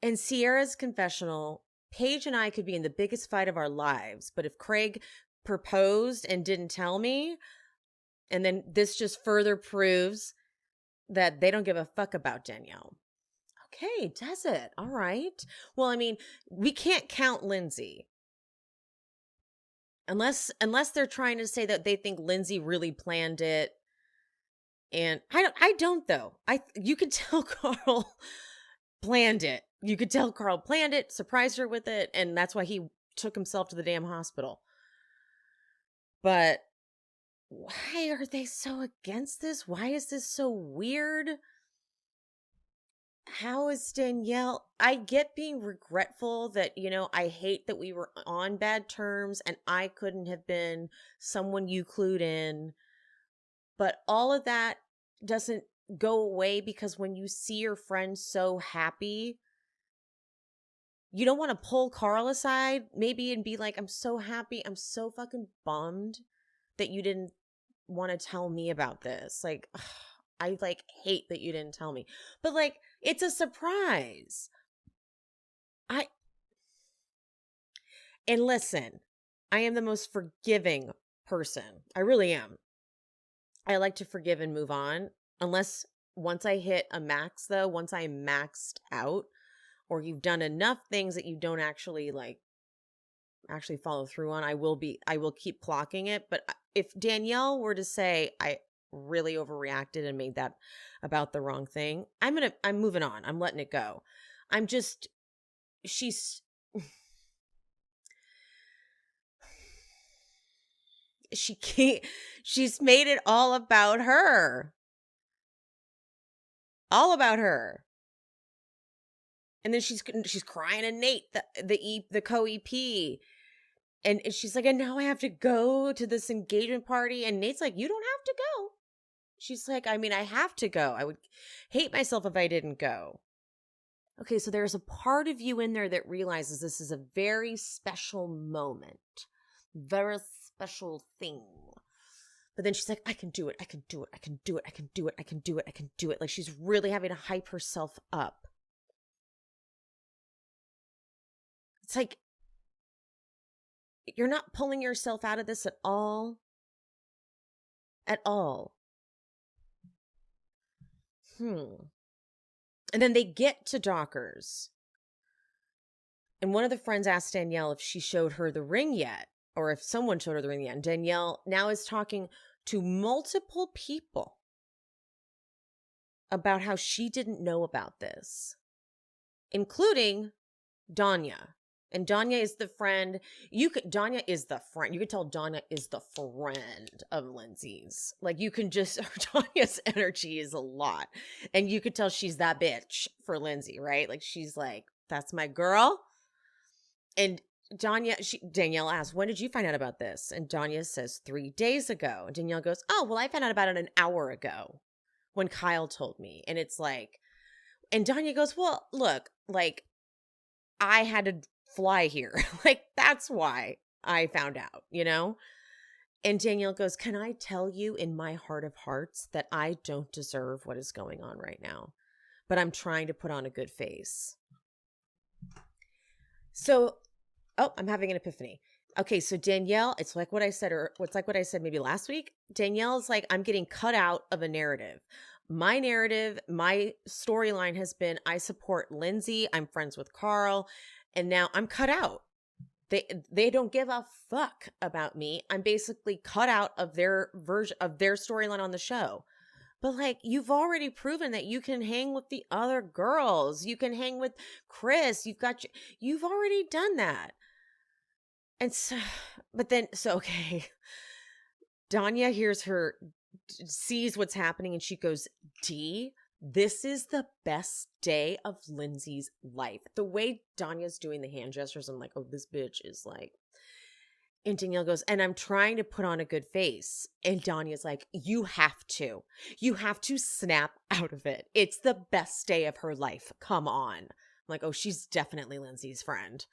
In Sierra's confessional, Paige and I could be in the biggest fight of our lives, but if Craig proposed and didn't tell me, and then this just further proves that they don't give a fuck about Danielle. Okay, does it? All right. Well, I mean, we can't count Lindsay. Unless they're trying to say that they think Lindsay really planned it. And I don't though. You could tell Carl planned it. You could tell Carl planned it, surprised her with it, and that's why he took himself to the damn hospital. But why are they so against this? Why is this so weird? How is Danielle? I get being regretful that, I hate that we were on bad terms and I couldn't have been someone you clued in. But all of that doesn't go away, because when you see your friend so happy, you don't want to pull Carl aside maybe and be like, I'm so happy. I'm so fucking bummed that you didn't want to tell me about this. Like, ugh, I hate that you didn't tell me. But it's a surprise. And listen, I am the most forgiving person. I really am. I like to forgive and move on. Unless once I hit a max though, once I'm maxed out, or you've done enough things that you don't actually follow through on, I will keep clocking it. But if Danielle were to say, I really overreacted and made that about the wrong thing, I'm moving on. I'm letting it go. She's made it all about her. All about her. And then she's crying at Nate, the co-EP. And she's like, and now I have to go to this engagement party. And Nate's like, you don't have to go. She's like, I mean, I have to go. I would hate myself if I didn't go. Okay, so there's a part of you in there that realizes this is a very special moment. Very special thing. But then she's like, I can do it. I can do it. I can do it. I can do it. I can do it. I can do it. Like, she's really having to hype herself up. It's like, you're not pulling yourself out of this at all. At all. And then they get to Dockers. And one of the friends asked Danielle if she showed her the ring yet, or if someone showed her the ring yet. And Danielle now is talking to multiple people about how she didn't know about this. including Danya. And Danya is the friend. Danya is the friend. You could tell Danya is the friend of Lindsay's. Like, you can just, Danya's energy is a lot. And you could tell she's that bitch for Lindsay, right? Like, she's like, that's my girl. And Danielle asks, when did you find out about this? And Danya says 3 days ago. And Danielle goes, oh, well, I found out about it an hour ago when Kyle told me. And it's like, and Danya goes, well, look, like, I had to fly here. Like, that's why I found out, you know? And Danielle goes, can I tell you in my heart of hearts that I don't deserve what is going on right now, but I'm trying to put on a good face. So, I'm having an epiphany. Okay, so Danielle, it's like what I said, or it's like what I said maybe last week. Danielle's like, I'm getting cut out of a narrative. My narrative, my storyline has been, I support Lindsay, I'm friends with Carl, and now I'm cut out. They don't give a fuck about me. I'm basically cut out of their version of their storyline on the show. But like, you've already proven that you can hang with the other girls. You can hang with Chris. You've already done that. And so, okay. Danya sees what's happening, and she goes, D, this is the best day of Lindsay's life. The way Danya's doing the hand gestures, I'm like, oh, this bitch is like. And Danielle goes, and I'm trying to put on a good face. And Danya's like, you have to snap out of it. It's the best day of her life. Come on. I'm like, oh, she's definitely Lindsay's friend.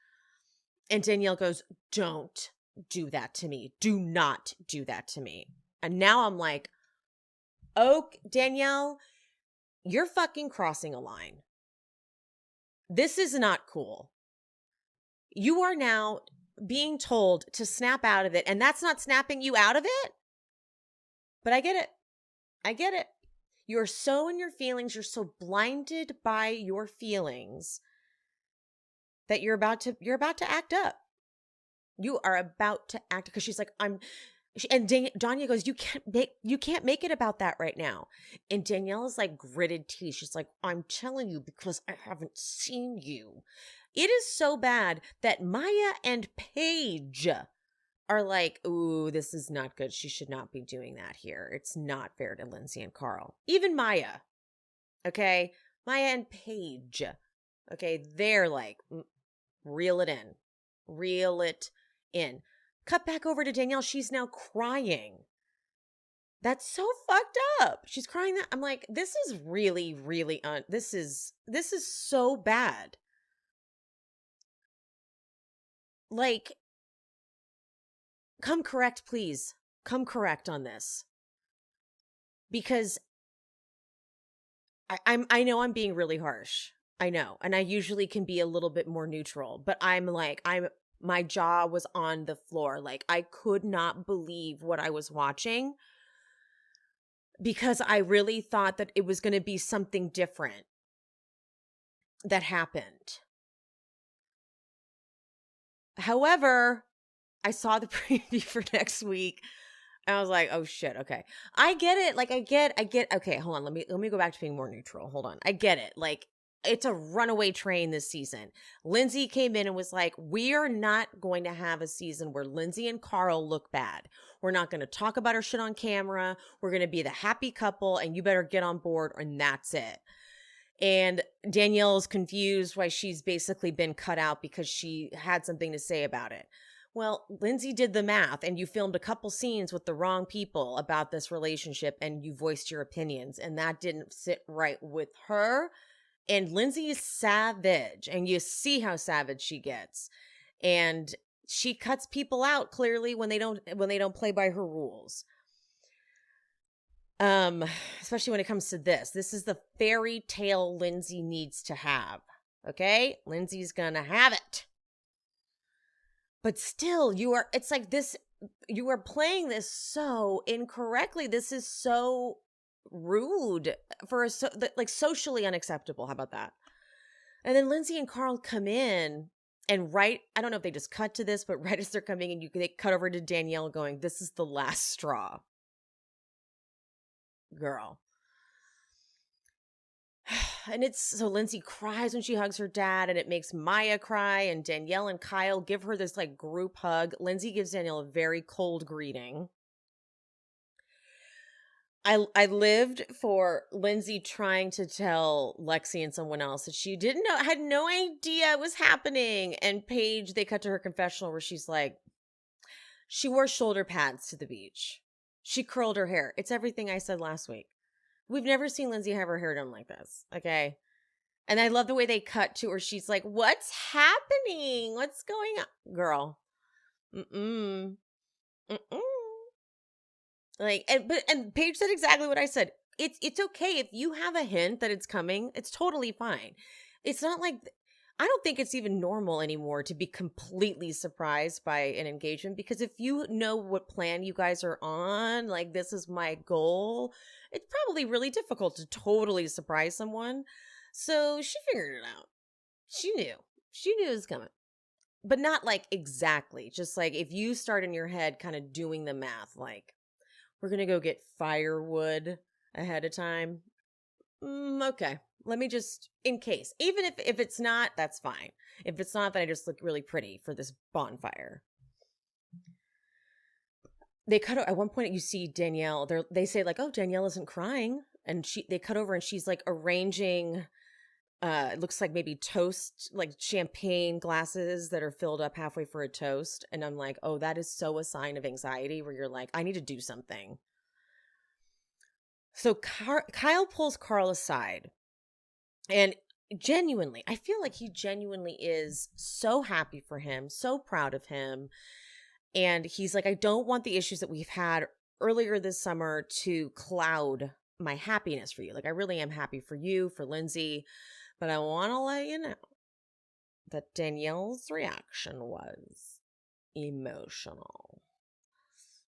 And Danielle goes, don't do that to me. Do not do that to me. And now I'm like, oh, Danielle, you're fucking crossing a line. This is not cool. You are now being told to snap out of it, and that's not snapping you out of it. But I get it. You're so in your feelings. You're so blinded by your feelings that you're about to act up. You are about to act, because she's like, and Danya goes, you can't make it about that right now. And Danielle's like gritted teeth. She's like, I'm telling you because I haven't seen you. It is so bad that Maya and Paige are like, ooh, this is not good. She should not be doing that here. It's not fair to Lindsay and Carl. Even Maya. Okay? Maya and Paige. Okay? They're like, reel it in. Reel it in. Cut back over to Danielle. She's now crying. That's so fucked up. She's crying that. I'm like, this is really, really, this is so bad. Like, come correct, please. Come correct on this. Because I know I'm being really harsh. I know. And I usually can be a little bit more neutral, but my jaw was on the floor. Like, I could not believe what I was watching, because I really thought that it was going to be something different that happened. However, I saw the preview for next week, and I was like, oh shit, okay. I get it. Like, I get, okay, hold on. Let me go back to being more neutral. Hold on. I get it. Like, it's a runaway train this season. Lindsay came in and was like, we are not going to have a season where Lindsay and Carl look bad. We're not going to talk about our shit on camera. We're going to be the happy couple, and you better get on board, and that's it. And Danielle's confused why she's basically been cut out because she had something to say about it. Well, Lindsay did the math, and you filmed a couple scenes with the wrong people about this relationship, and you voiced your opinions, and that didn't sit right with her. And Lindsay is savage, and you see how savage she gets. And she cuts people out clearly when they don't play by her rules. Especially when it comes to this. This is the fairy tale Lindsay needs to have. Okay? Lindsay's gonna have it. But still, it's like this, you are playing this so incorrectly. This is so rude like socially unacceptable. How about that? And then Lindsay and Carl come in, and I don't know if they just cut to this, but right as they're coming in, they cut over to Danielle going, this is the last straw. Girl. And it's so Lindsay cries when she hugs her dad, and it makes Maya cry, and Danielle and Kyle give her this like group hug. Lindsay gives Danielle a very cold greeting. I lived for Lindsay trying to tell Lexi and someone else that she didn't know, had no idea it was happening. And Paige, they cut to her confessional where she's like, she wore shoulder pads to the beach. She curled her hair. It's everything I said last week. We've never seen Lindsay have her hair done like this. Okay. And I love the way they cut to her. She's like, what's happening? What's going on? Girl. Mm-mm. Mm-mm. Like, and Paige said exactly what I said. It's okay if you have a hint that it's coming. It's totally fine. It's not like, I don't think it's even normal anymore to be completely surprised by an engagement, because if you know what plan you guys are on, like this is my goal, it's probably really difficult to totally surprise someone. So she figured it out. She knew it was coming, but not like exactly. Just like if you start in your head kind of doing the math, like, we're going to go get firewood ahead of time. Okay. Let me just, in case, even if it's not, that's fine. If it's not, then I just look really pretty for this bonfire. They cut at one point, you see Danielle, they say like, oh, Danielle isn't crying. And they cut over and she's like arranging, it looks like maybe toast, like champagne glasses that are filled up halfway for a toast. And I'm like, oh, that is so a sign of anxiety where you're like, I need to do something. So Kyle pulls Carl aside, and genuinely, I feel like he genuinely is so happy for him, so proud of him. And he's like, I don't want the issues that we've had earlier this summer to cloud my happiness for you. Like, I really am happy for you, for Lindsay, but I want to let you know that Danielle's reaction was emotional.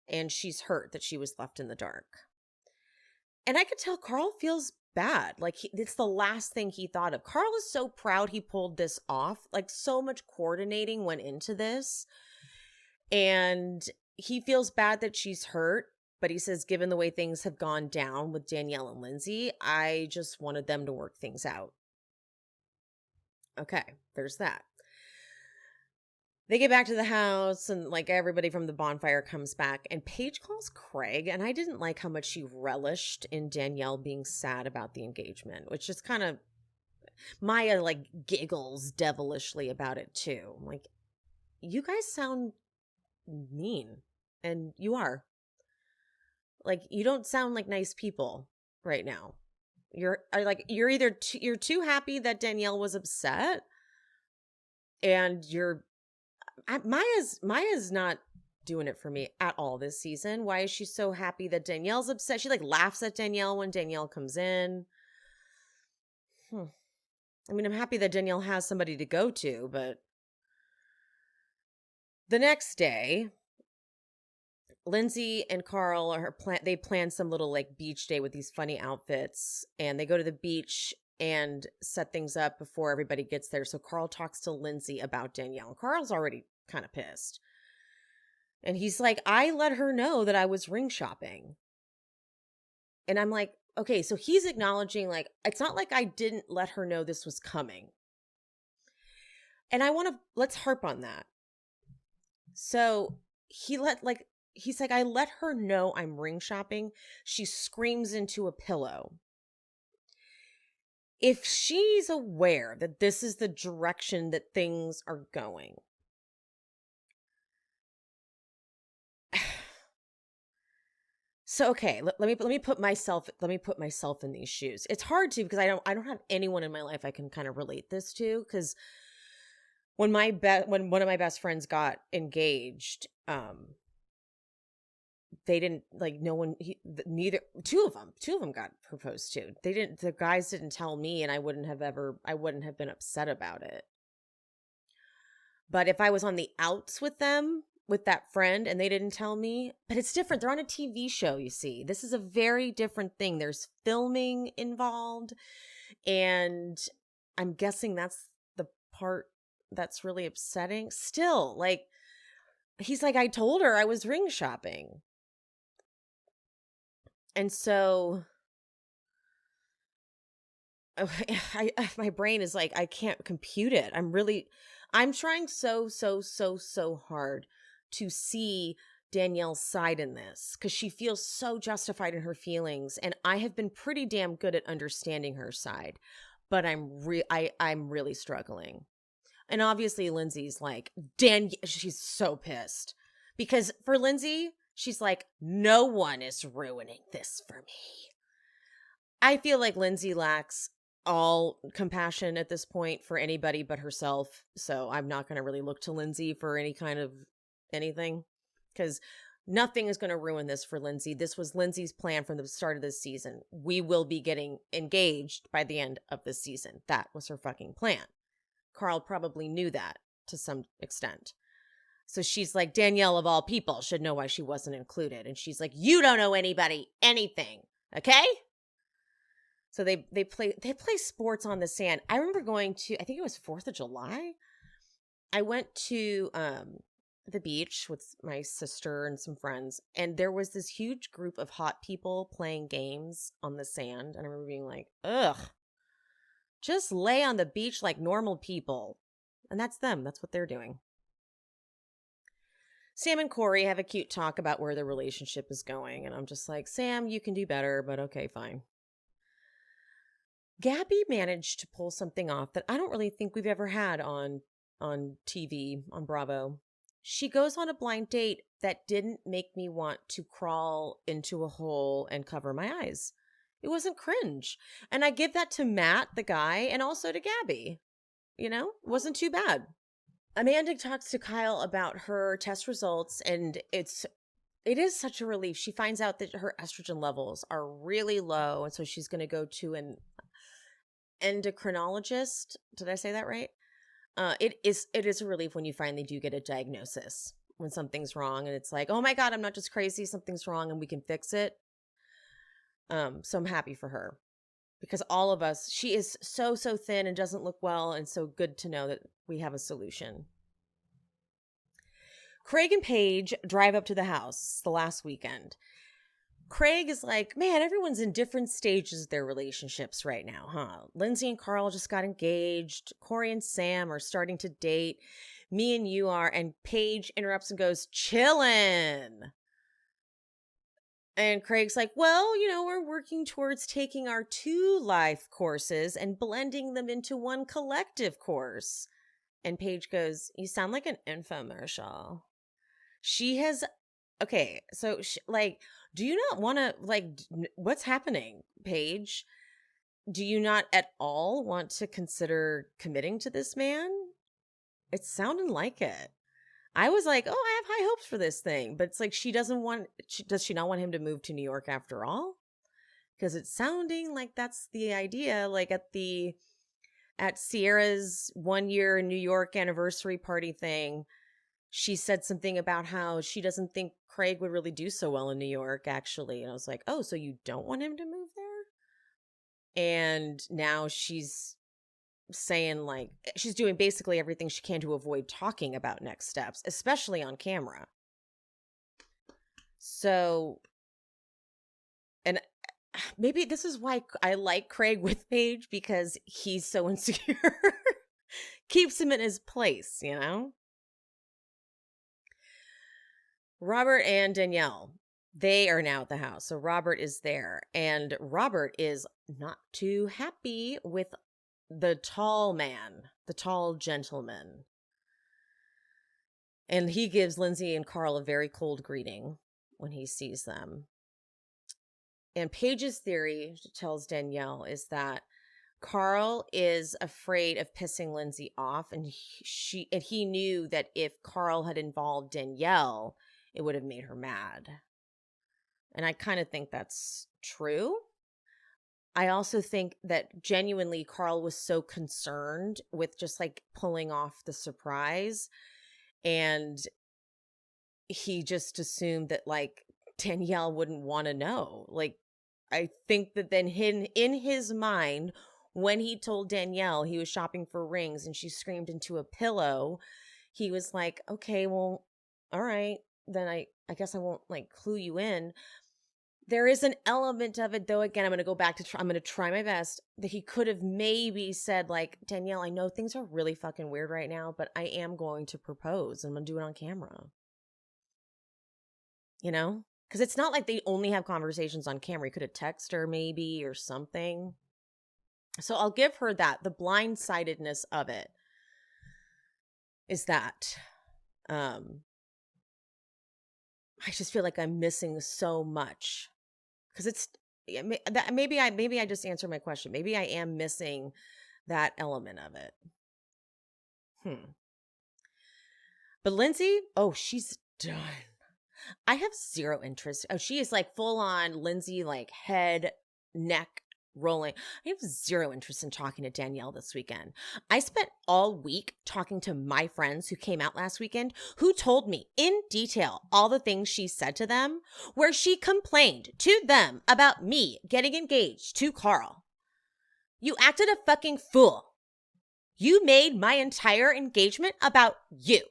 And she's hurt that she was left in the dark. And I could tell Carl feels bad. Like, it's the last thing he thought of. Carl is so proud he pulled this off. Like, so much coordinating went into this. And he feels bad that she's hurt. But he says, given the way things have gone down with Danielle and Lindsay, I just wanted them to work things out. Okay, there's that. They get back to the house, and like everybody from the bonfire comes back, and Paige calls Craig, and I didn't like how much she relished in Danielle being sad about the engagement, which is kind of, Maya like giggles devilishly about it too. I'm like, you guys sound mean, and you are. Like, you don't sound like nice people right now. You're either you're too happy that Danielle was upset, and Maya's not doing it for me at all this season. Why is she so happy that Danielle's upset? She like laughs at Danielle when Danielle comes in. I mean, I'm happy that Danielle has somebody to go to, but the next day, Lindsay and Carl they plan some little like beach day with these funny outfits, and they go to the beach and set things up before everybody gets there. So Carl talks to Lindsay about Danielle. Carl's already kind of pissed. And he's like, I let her know that I was ring shopping. And I'm like, okay, so he's acknowledging, like, it's not like I didn't let her know this was coming. And let's harp on that. So he's like, I let her know I'm ring shopping. She screams into a pillow. If she's aware that this is the direction that things are going, so okay, let me put myself in these shoes. It's hard to, because I don't have anyone in my life I can kind of relate this to, because when one of my best friends got engaged, they didn't, like, no one, neither, two of them got proposed to. The guys didn't tell me, and I wouldn't have been upset about it. But if I was on the outs with them, with that friend, and they didn't tell me, but it's different. They're on a TV show, you see. This is a very different thing. There's filming involved, and I'm guessing that's the part that's really upsetting. Still, like, he's like, I told her I was ring shopping. And so my brain is like, I can't compute it. I'm trying so hard to see Danielle's side in this because she feels so justified in her feelings, and I have been pretty damn good at understanding her side, but I'm really struggling. And obviously Lindsay's like, she's so pissed because for Lindsay, she's like, no one is ruining this for me. I feel like Lindsay lacks all compassion at this point for anybody but herself. So I'm not going to really look to Lindsay for any kind of anything because nothing is going to ruin this for Lindsay. This was Lindsay's plan from the start of this season. We will be getting engaged by the end of this season. That was her fucking plan. Carl probably knew that to some extent. So she's like, Danielle of all people should know why she wasn't included. And she's like, you don't know anything. Okay? So they play sports on the sand. I remember going to, I think it was 4th of July. I went to the beach with my sister and some friends, and there was this huge group of hot people playing games on the sand. And I remember being like, ugh, just lay on the beach like normal people. And that's them. That's what they're doing. Sam and Corey have a cute talk about where their relationship is going. And I'm just like, Sam, you can do better, but okay, fine. Gabby managed to pull something off that I don't really think we've ever had on TV, on Bravo. She goes on a blind date that didn't make me want to crawl into a hole and cover my eyes. It wasn't cringe. And I give that to Matt, the guy, and also to Gabby. You know, it wasn't too bad. Amanda talks to Kyle about her test results, and it is such a relief. She finds out that her estrogen levels are really low, and so she's going to go to an endocrinologist. Did I say that right? It is a relief when you finally do get a diagnosis, when something's wrong, and it's like, oh my God, I'm not just crazy, something's wrong, and we can fix it. So I'm happy for her. Because all of us, she is so thin and doesn't look well, and so good to know that we have a solution. Craig and Paige drive up to the house the last weekend. Craig is like, man, everyone's in different stages of their relationships right now, huh? Lindsay and Carl just got engaged. Corey and Sam are starting to date. Me and you are. And Paige interrupts and goes, chillin'. And Craig's like, well, you know, we're working towards taking our 2 life courses and blending them into one collective course. And Paige goes, you sound like an infomercial. She has, okay, so do you not want to, what's happening, Paige? Do you not at all want to consider committing to this man? It's sounding like it. I was like, oh, I have high hopes for this thing. But it's like does she not want him to move to New York after all? Because it's sounding like that's the idea. Like at Sierra's 1-year New York anniversary party thing, she said something about how she doesn't think Craig would really do so well in New York, actually. And I was like, oh, so you don't want him to move there? And now she's saying, like, she's doing basically everything she can to avoid talking about next steps, especially on camera. So, and maybe this is why I like Craig with Paige, because he's so insecure. Keeps him in his place, you know? Robert and Danielle, they are now at the house. So Robert is there, and Robert is not too happy with the tall man, the tall gentleman. And he gives Lindsay and Carl a very cold greeting when he sees them. And Paige's theory, she tells Danielle, is that Carl is afraid of pissing Lindsay off, and he knew that if Carl had involved Danielle, it would have made her mad. And I kind of think that's true. I also think that genuinely Carl was so concerned with just like pulling off the surprise, and he just assumed that like Danielle wouldn't want to know. Like, I think that then in his mind, when he told Danielle he was shopping for rings and she screamed into a pillow, he was like, okay, well, all right, then I guess I won't like clue you in. There is an element of it, though. Again, I'm going to go back to I'm going to try my best that he could have maybe said, like, Danielle, I know things are really fucking weird right now, but I am going to propose and I'm going to do it on camera. You know? Because it's not like they only have conversations on camera. He could have texted her maybe or something. So I'll give her that. The blindsidedness of it is that. I just feel like I'm missing so much. Because it's maybe I just answered my question. Maybe I am missing that element of it. But Lindsay, oh, she's done. I have zero interest. Oh, she is like full on Lindsay, like head, neck rolling. I have zero interest in talking to Danielle this weekend. I spent all week talking to my friends who came out last weekend, who told me in detail all the things she said to them, where she complained to them about me getting engaged to Carl. You acted a fucking fool. You made my entire engagement about you.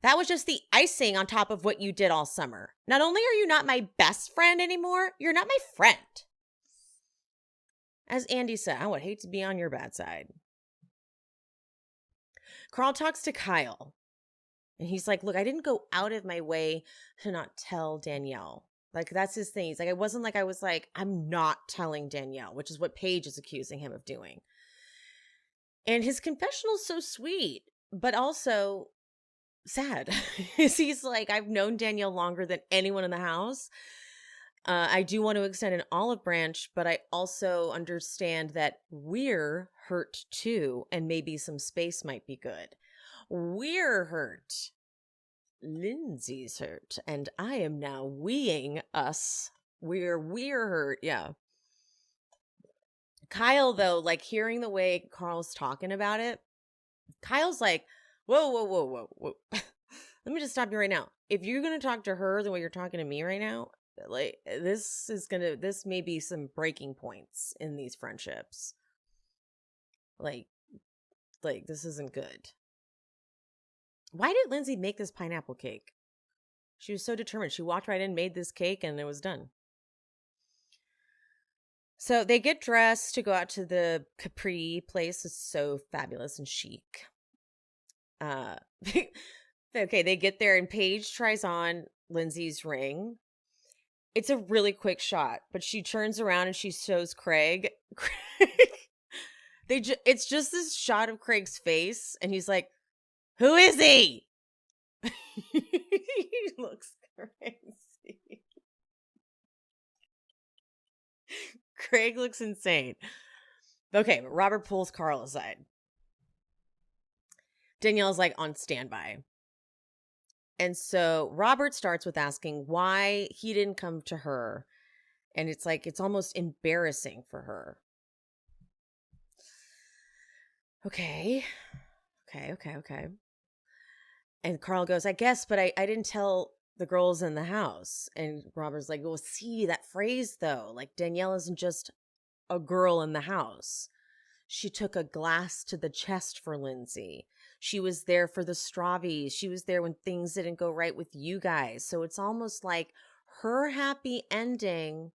That was just the icing on top of what you did all summer. Not only are you not my best friend anymore, you're not my friend. As Andy said, I would hate to be on your bad side. Carl talks to Kyle. And he's like, look, I didn't go out of my way to not tell Danielle. Like, that's his thing. He's like, it wasn't like I was like, I'm not telling Danielle, which is what Paige is accusing him of doing. And his confessional is so sweet, but also sad. He's like, I've known Danielle longer than anyone in the house. I do want to extend an olive branch, but I also understand that we're hurt too, and maybe some space might be good. We're hurt. Lindsay's hurt, and I am now weeing us. We're hurt, yeah. Kyle, though, like hearing the way Carl's talking about it, Kyle's like, whoa. Let me just stop you right now. If you're going to talk to her the way you're talking to me right now, like this may be some breaking points in these friendships. Like this isn't good. Why did Lindsay make this pineapple cake? She was so determined. She walked right in, made this cake, and it was done. So they get dressed to go out to the Capri place. It's so fabulous and chic. Okay, they get there and Paige tries on Lindsay's ring. It's a really quick shot, but she turns around and she shows Craig. It's just this shot of Craig's face, and he's like, "Who is he?" He looks crazy. Craig looks insane. Okay, but Robert pulls Carl aside. Danielle's like on standby. And so Robert starts with asking why he didn't come to her. And it's like, it's almost embarrassing for her. Okay. And Carl goes, I guess, but I didn't tell the girls in the house. And Robert's like, well, see, that phrase though, like Danielle isn't just a girl in the house. She took a glass to the chest for Lindsay. She was there for the Strawbees. She was there when things didn't go right with you guys. So it's almost like her happy ending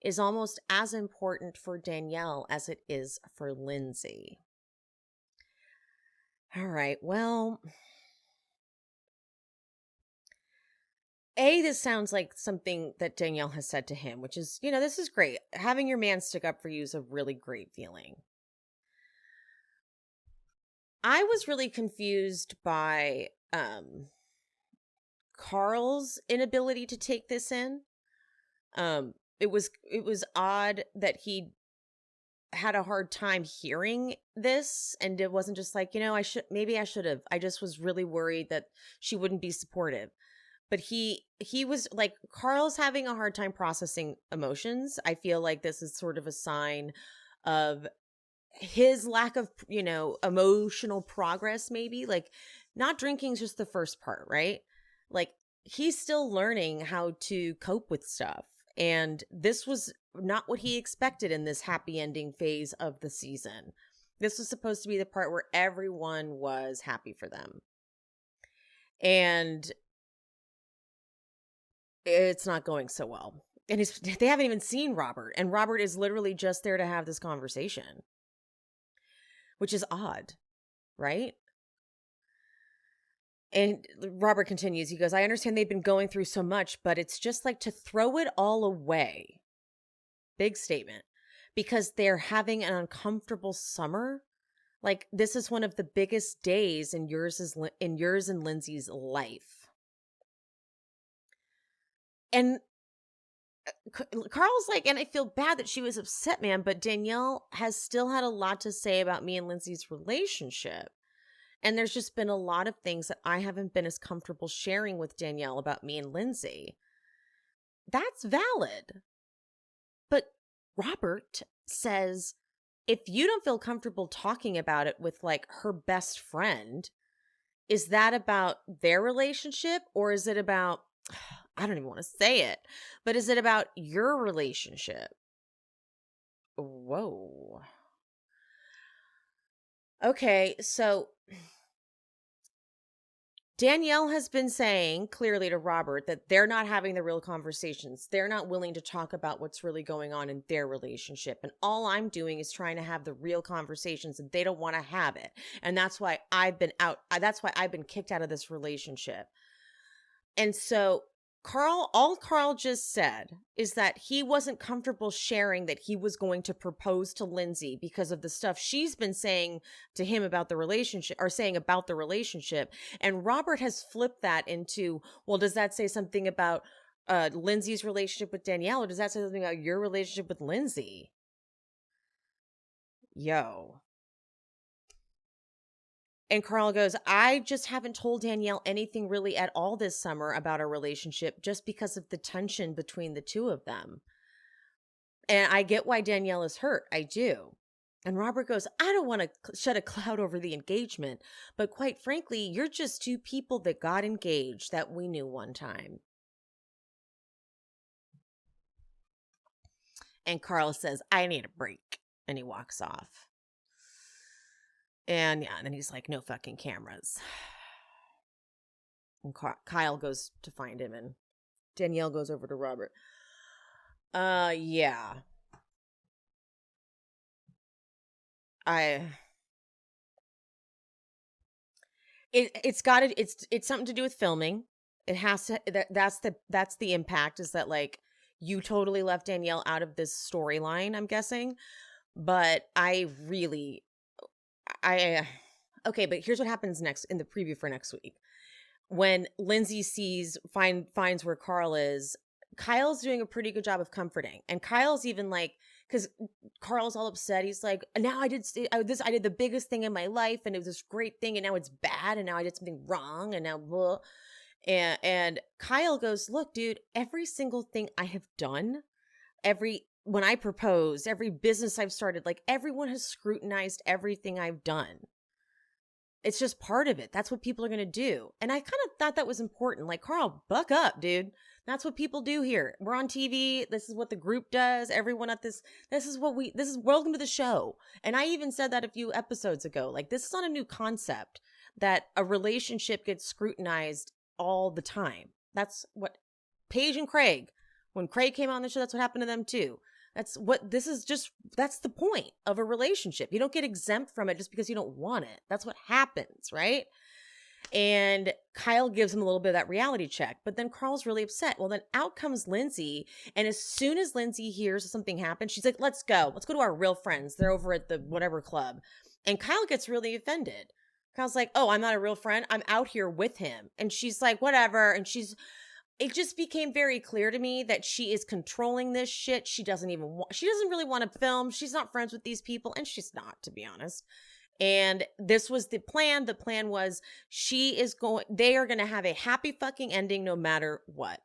is almost as important for Danielle as it is for Lindsay. All right, well, this sounds like something that Danielle has said to him, which is, this is great. Having your man stick up for you is a really great feeling. I was really confused by Carl's inability to take this in. It was odd that he had a hard time hearing this, and it wasn't just like, I should have. I just was really worried that she wouldn't be supportive. But he was like, Carl's having a hard time processing emotions. I feel like this is sort of a sign of his lack of, emotional progress, maybe. Like, not drinking is just the first part, right? Like, he's still learning how to cope with stuff. And this was not what he expected in this happy ending phase of the season. This was supposed to be the part where everyone was happy for them. And it's not going so well. And they haven't even seen Robert. And Robert is literally just there to have this conversation, which is odd, right? And Robert continues. He goes, I understand they've been going through so much, but it's just like to throw it all away. Big statement. Because they're having an uncomfortable summer. Like, this is one of the biggest days in yours and Lindsay's life. And Carl's like, and I feel bad that she was upset, man, but Danielle has still had a lot to say about me and Lindsay's relationship. And there's just been a lot of things that I haven't been as comfortable sharing with Danielle about me and Lindsay. That's valid. But Robert says, if you don't feel comfortable talking about it with like her best friend, is that about their relationship, or is it about, I don't even want to say it, but is it about your relationship? Whoa. Okay, so Danielle has been saying clearly to Robert that they're not having the real conversations. They're not willing to talk about what's really going on in their relationship. And all I'm doing is trying to have the real conversations, and they don't want to have it. And that's why I've been out. That's why I've been kicked out of this relationship. And so all Carl just said is that he wasn't comfortable sharing that he was going to propose to Lindsay because of the stuff she's been saying to him about the relationship, or saying about the relationship. And Robert has flipped that into, well, does that say something about Lindsay's relationship with Danielle, or does that say something about your relationship with Lindsay? Yo. And Carl goes, I just haven't told Danielle anything really at all this summer about our relationship, just because of the tension between the two of them. And I get why Danielle is hurt. I do. And Robert goes, I don't want to shed a cloud over the engagement, but quite frankly, you're just two people that got engaged that we knew one time. And Carl says, I need a break. And he walks off. And yeah, and then he's like, no fucking cameras. And Kyle goes to find him, and Danielle goes over to Robert. Yeah. It's something to do with filming. It has to, that's the impact, is that like you totally left Danielle out of this storyline, I'm guessing. But okay, but here's what happens next in the preview for next week. When Lindsay finds where Carl is, Kyle's doing a pretty good job of comforting. And Kyle's even like, because Carl's all upset. He's like, now I did the biggest thing in my life, and it was this great thing, and now it's bad, and now I did something wrong, and now blah. And Kyle goes, look, dude, every single thing I have done, when I proposed, every business I've started, like everyone has scrutinized everything I've done. It's just part of it. That's what people are going to do. And I kind of thought that was important. Like, Carl, buck up, dude. That's what people do here. We're on TV. This is what the group does. Everyone at this is welcome to the show. And I even said that a few episodes ago. Like, this is not a new concept that a relationship gets scrutinized all the time. That's what Paige and Craig, when Craig came on the show, that's what happened to them too. That's the point of a relationship. You don't get exempt from it just because you don't want it. That's what happens, right? And Kyle gives him a little bit of that reality check, but then Carl's really upset. Well, then out comes Lindsay. And as soon as Lindsay hears something happen, she's like, let's go to our real friends. They're over at the whatever club. And Kyle gets really offended. Kyle's like, oh, I'm not a real friend. I'm out here with him. And she's like, whatever. And it just became very clear to me that she is controlling this shit. She doesn't really want to film. She's not friends with these people. And she's not, to be honest. And this was the plan. The plan was they are going to have a happy fucking ending no matter what.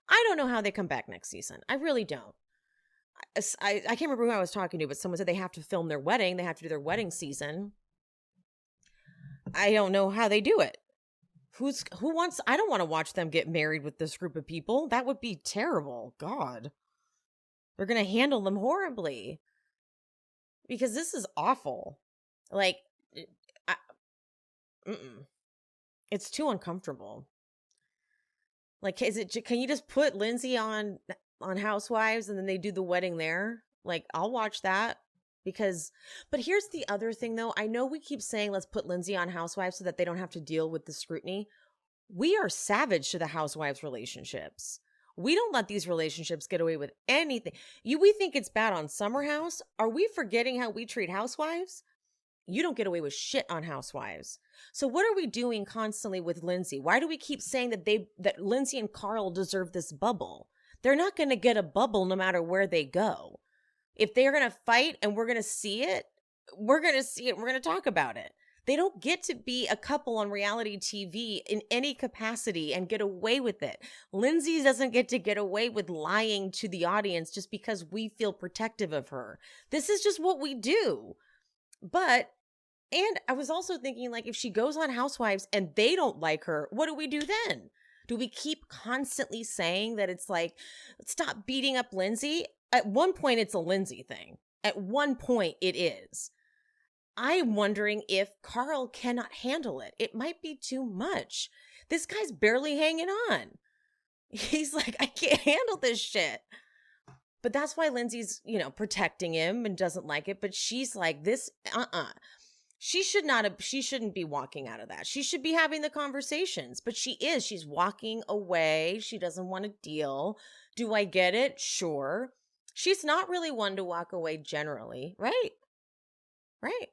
I don't know how they come back next season. I really don't. I can't remember who I was talking to, but someone said they have to film their wedding. They have to do their wedding season. I don't know how they do it. I don't want to watch them get married with this group of people. That would be terrible. God. They're going to handle them horribly. Because this is awful. Like, it's too uncomfortable. Like, can you just put Lindsay on Housewives and then they do the wedding there? Like, I'll watch that because, but here's the other thing though. I know we keep saying let's put Lindsay on Housewives so that they don't have to deal with the scrutiny. We are savage to the Housewives relationships. We don't let these relationships get away with anything. We think it's bad on Summer House. Are we forgetting how we treat Housewives? You don't get away with shit on Housewives. So what are we doing constantly with Lindsay? Why do we keep saying that Lindsay and Carl deserve this bubble? They're not going to get a bubble no matter where they go. If they're going to fight and we're going to see it, we're going to see it. We're going to talk about it. They don't get to be a couple on reality TV in any capacity and get away with it. Lindsay doesn't get away with lying to the audience just because we feel protective of her. This is just what we do. And I was also thinking, like, if she goes on Housewives and they don't like her, what do we do then? Do we keep constantly saying that it's like, stop beating up Lindsay? At one point, it's a Lindsay thing. At one point, it is. I'm wondering if Carl cannot handle it. It might be too much. This guy's barely hanging on. He's like, I can't handle this shit. But that's why Lindsay's, protecting him and doesn't like it. But she's like, this, She shouldn't be walking out of that. She should be having the conversations, but she is. She's walking away. She doesn't want to deal. Do I get it? Sure. She's not really one to walk away generally, right? Right.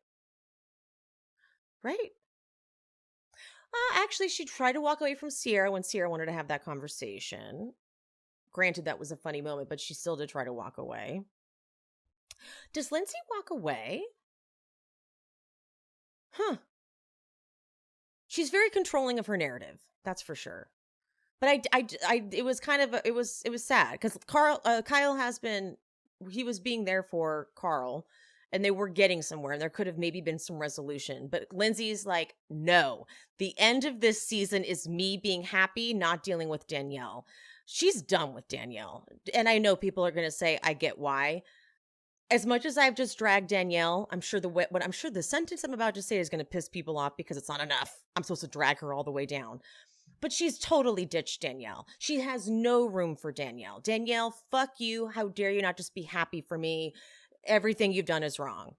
Right. Actually, she tried to walk away from Sierra when Sierra wanted to have that conversation. Granted, that was a funny moment, but she still did try to walk away. Does Lindsay walk away? Huh. She's very controlling of her narrative. That's for sure. But it was kind of, it was sad because Kyle he was being there for Carl and they were getting somewhere and there could have maybe been some resolution. But Lindsay's like, no, the end of this season is me being happy, not dealing with Danielle. She's done with Danielle. And I know people are going to say, I get why. As much as I've just dragged Danielle, I'm sure the sentence I'm about to say is going to piss people off because it's not enough. I'm supposed to drag her all the way down. But she's totally ditched Danielle. She has no room for Danielle. Danielle, fuck you. How dare you not just be happy for me? Everything you've done is wrong.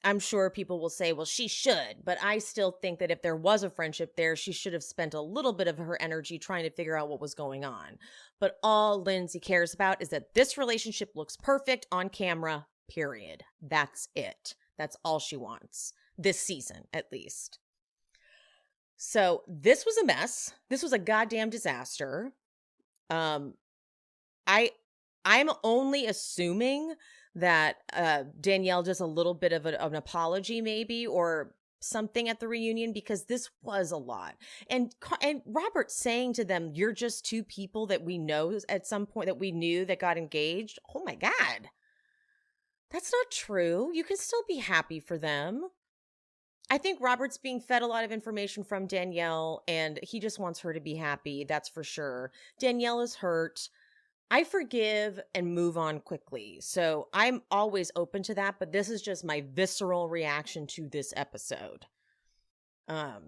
I'm sure people will say, well, she should. But I still think that if there was a friendship there, she should have spent a little bit of her energy trying to figure out what was going on. But all Lindsay cares about is that this relationship looks perfect on camera. Period. That's it. That's all she wants. This season, at least. So this was a mess. This was a goddamn disaster. I'm only assuming that Danielle does a little bit of an apology maybe or something at the reunion because this was a lot. And Robert saying to them, you're just two people that we know at some point that we knew that got engaged. Oh my God. That's not true. You can still be happy for them. I think Robert's being fed a lot of information from Danielle, and he just wants her to be happy. That's for sure. Danielle is hurt. I forgive and move on quickly. So I'm always open to that, but this is just my visceral reaction to this episode. The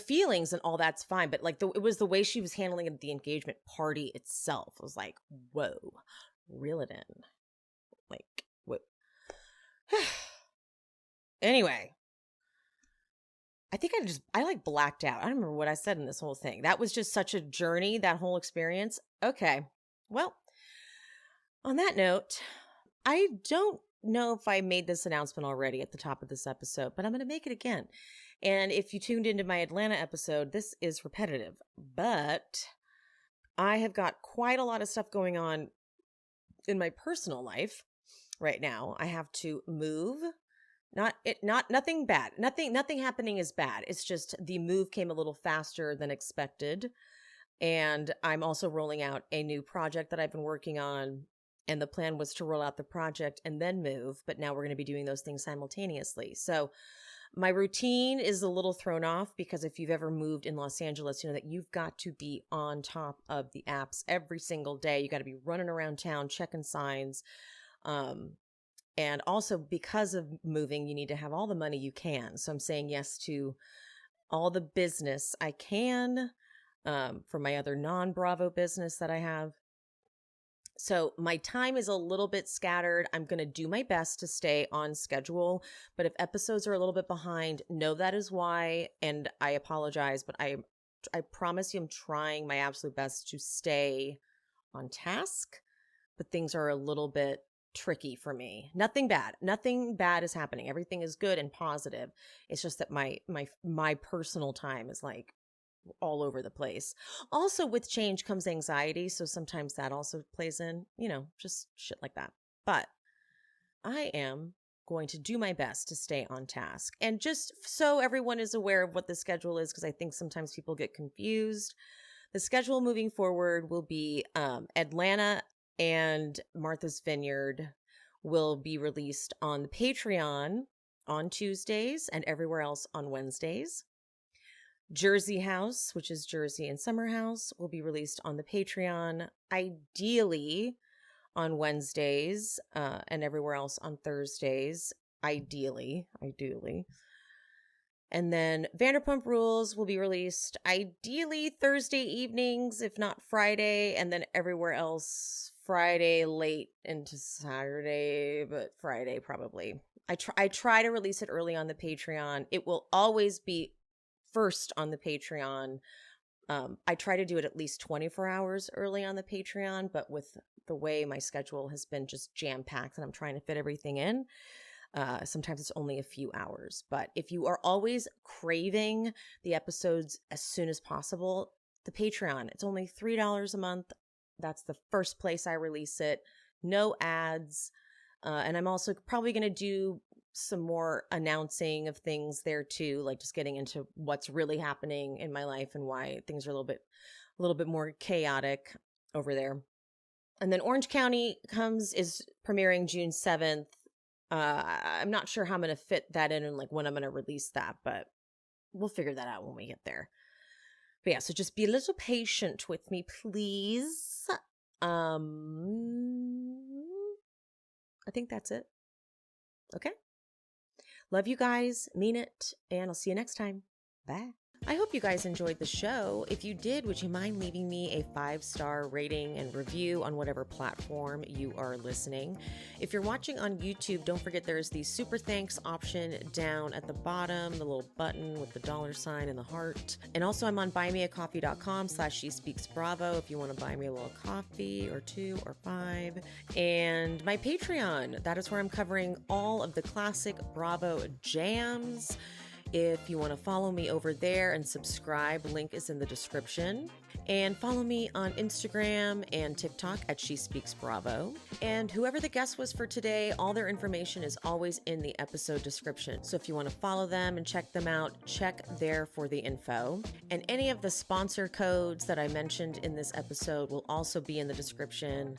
feelings and all that's fine, but like it was the way she was handling the engagement party itself. I was like, whoa. Reel it in. Like, what? Anyway, I think I like blacked out. I don't remember what I said in this whole thing. That was just such a journey, that whole experience. Okay. Well, on that note, I don't know if I made this announcement already at the top of this episode, but I'm going to make it again. And if you tuned into my Atlanta episode, this is repetitive, but I have got quite a lot of stuff going on in my personal life right now. I have to move. Nothing bad. Nothing happening is bad. It's just the move came a little faster than expected. And I'm also rolling out a new project that I've been working on. And the plan was to roll out the project and then move. But now we're going to be doing those things simultaneously. So my routine is a little thrown off because if you've ever moved in Los Angeles, you know that you've got to be on top of the apps every single day. You got to be running around town, checking signs. And also because of moving, you need to have all the money you can. So I'm saying yes to all the business I can. for my other non-Bravo business that I have. So my time is a little bit scattered. I'm going to do my best to stay on schedule, but if episodes are a little bit behind, know that is why, and I apologize, but I promise you I'm trying my absolute best to stay on task, but things are a little bit tricky for me. Nothing bad. Nothing bad is happening. Everything is good and positive. It's just that my personal time is like all over the place. Also, with change comes anxiety, so sometimes that also plays in, just shit like that. But I am going to do my best to stay on task. And just so everyone is aware of what the schedule is, because I think sometimes people get confused, the schedule moving forward will be Atlanta and Martha's Vineyard will be released on the Patreon on Tuesdays and everywhere else on Wednesdays. Jersey House, which is Jersey and Summer House, will be released on the Patreon, ideally on Wednesdays, and everywhere else on Thursdays, ideally. And then Vanderpump Rules will be released ideally Thursday evenings, if not Friday, and then everywhere else Friday late into Saturday, but Friday probably. I try to release it early on the Patreon. It will always be first on the Patreon. I try to do it at least 24 hours early on the Patreon, but with the way my schedule has been just jam-packed and I'm trying to fit everything in, sometimes it's only a few hours. But if you are always craving the episodes as soon as possible, the Patreon, it's only $3 a month. That's the first place I release it. No ads. And I'm also probably going to do some more announcing of things there too, like just getting into what's really happening in my life and why things are a little bit more chaotic over there. And then Orange County is premiering June 7th. I'm not sure how I'm going to fit that in and like when I'm going to release that, but we'll figure that out when we get there. But yeah, so just be a little patient with me, please. I think that's it. Okay. Love you guys, mean it, and I'll see you next time. Bye. I hope you guys enjoyed the show. If you did, would you mind leaving me a 5-star rating and review on whatever platform you are listening? If you're watching on YouTube, don't forget there's the super thanks option down at the bottom, the little button with the $ and the heart. And also I'm on buymeacoffee.com/SheSpeaksBravo if you want to buy me a little coffee or 2 or 5. And my Patreon, that is where I'm covering all of the classic Bravo jams. If you want to follow me over there and subscribe, link is in the description. And follow me on Instagram and TikTok at She Speaks Bravo. And whoever the guest was for today, all their information is always in the episode description. So if you want to follow them and check them out, check there for the info. And any of the sponsor codes that I mentioned in this episode will also be in the description.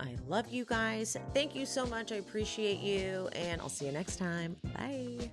I love you guys. Thank you so much. I appreciate you. And I'll see you next time. Bye.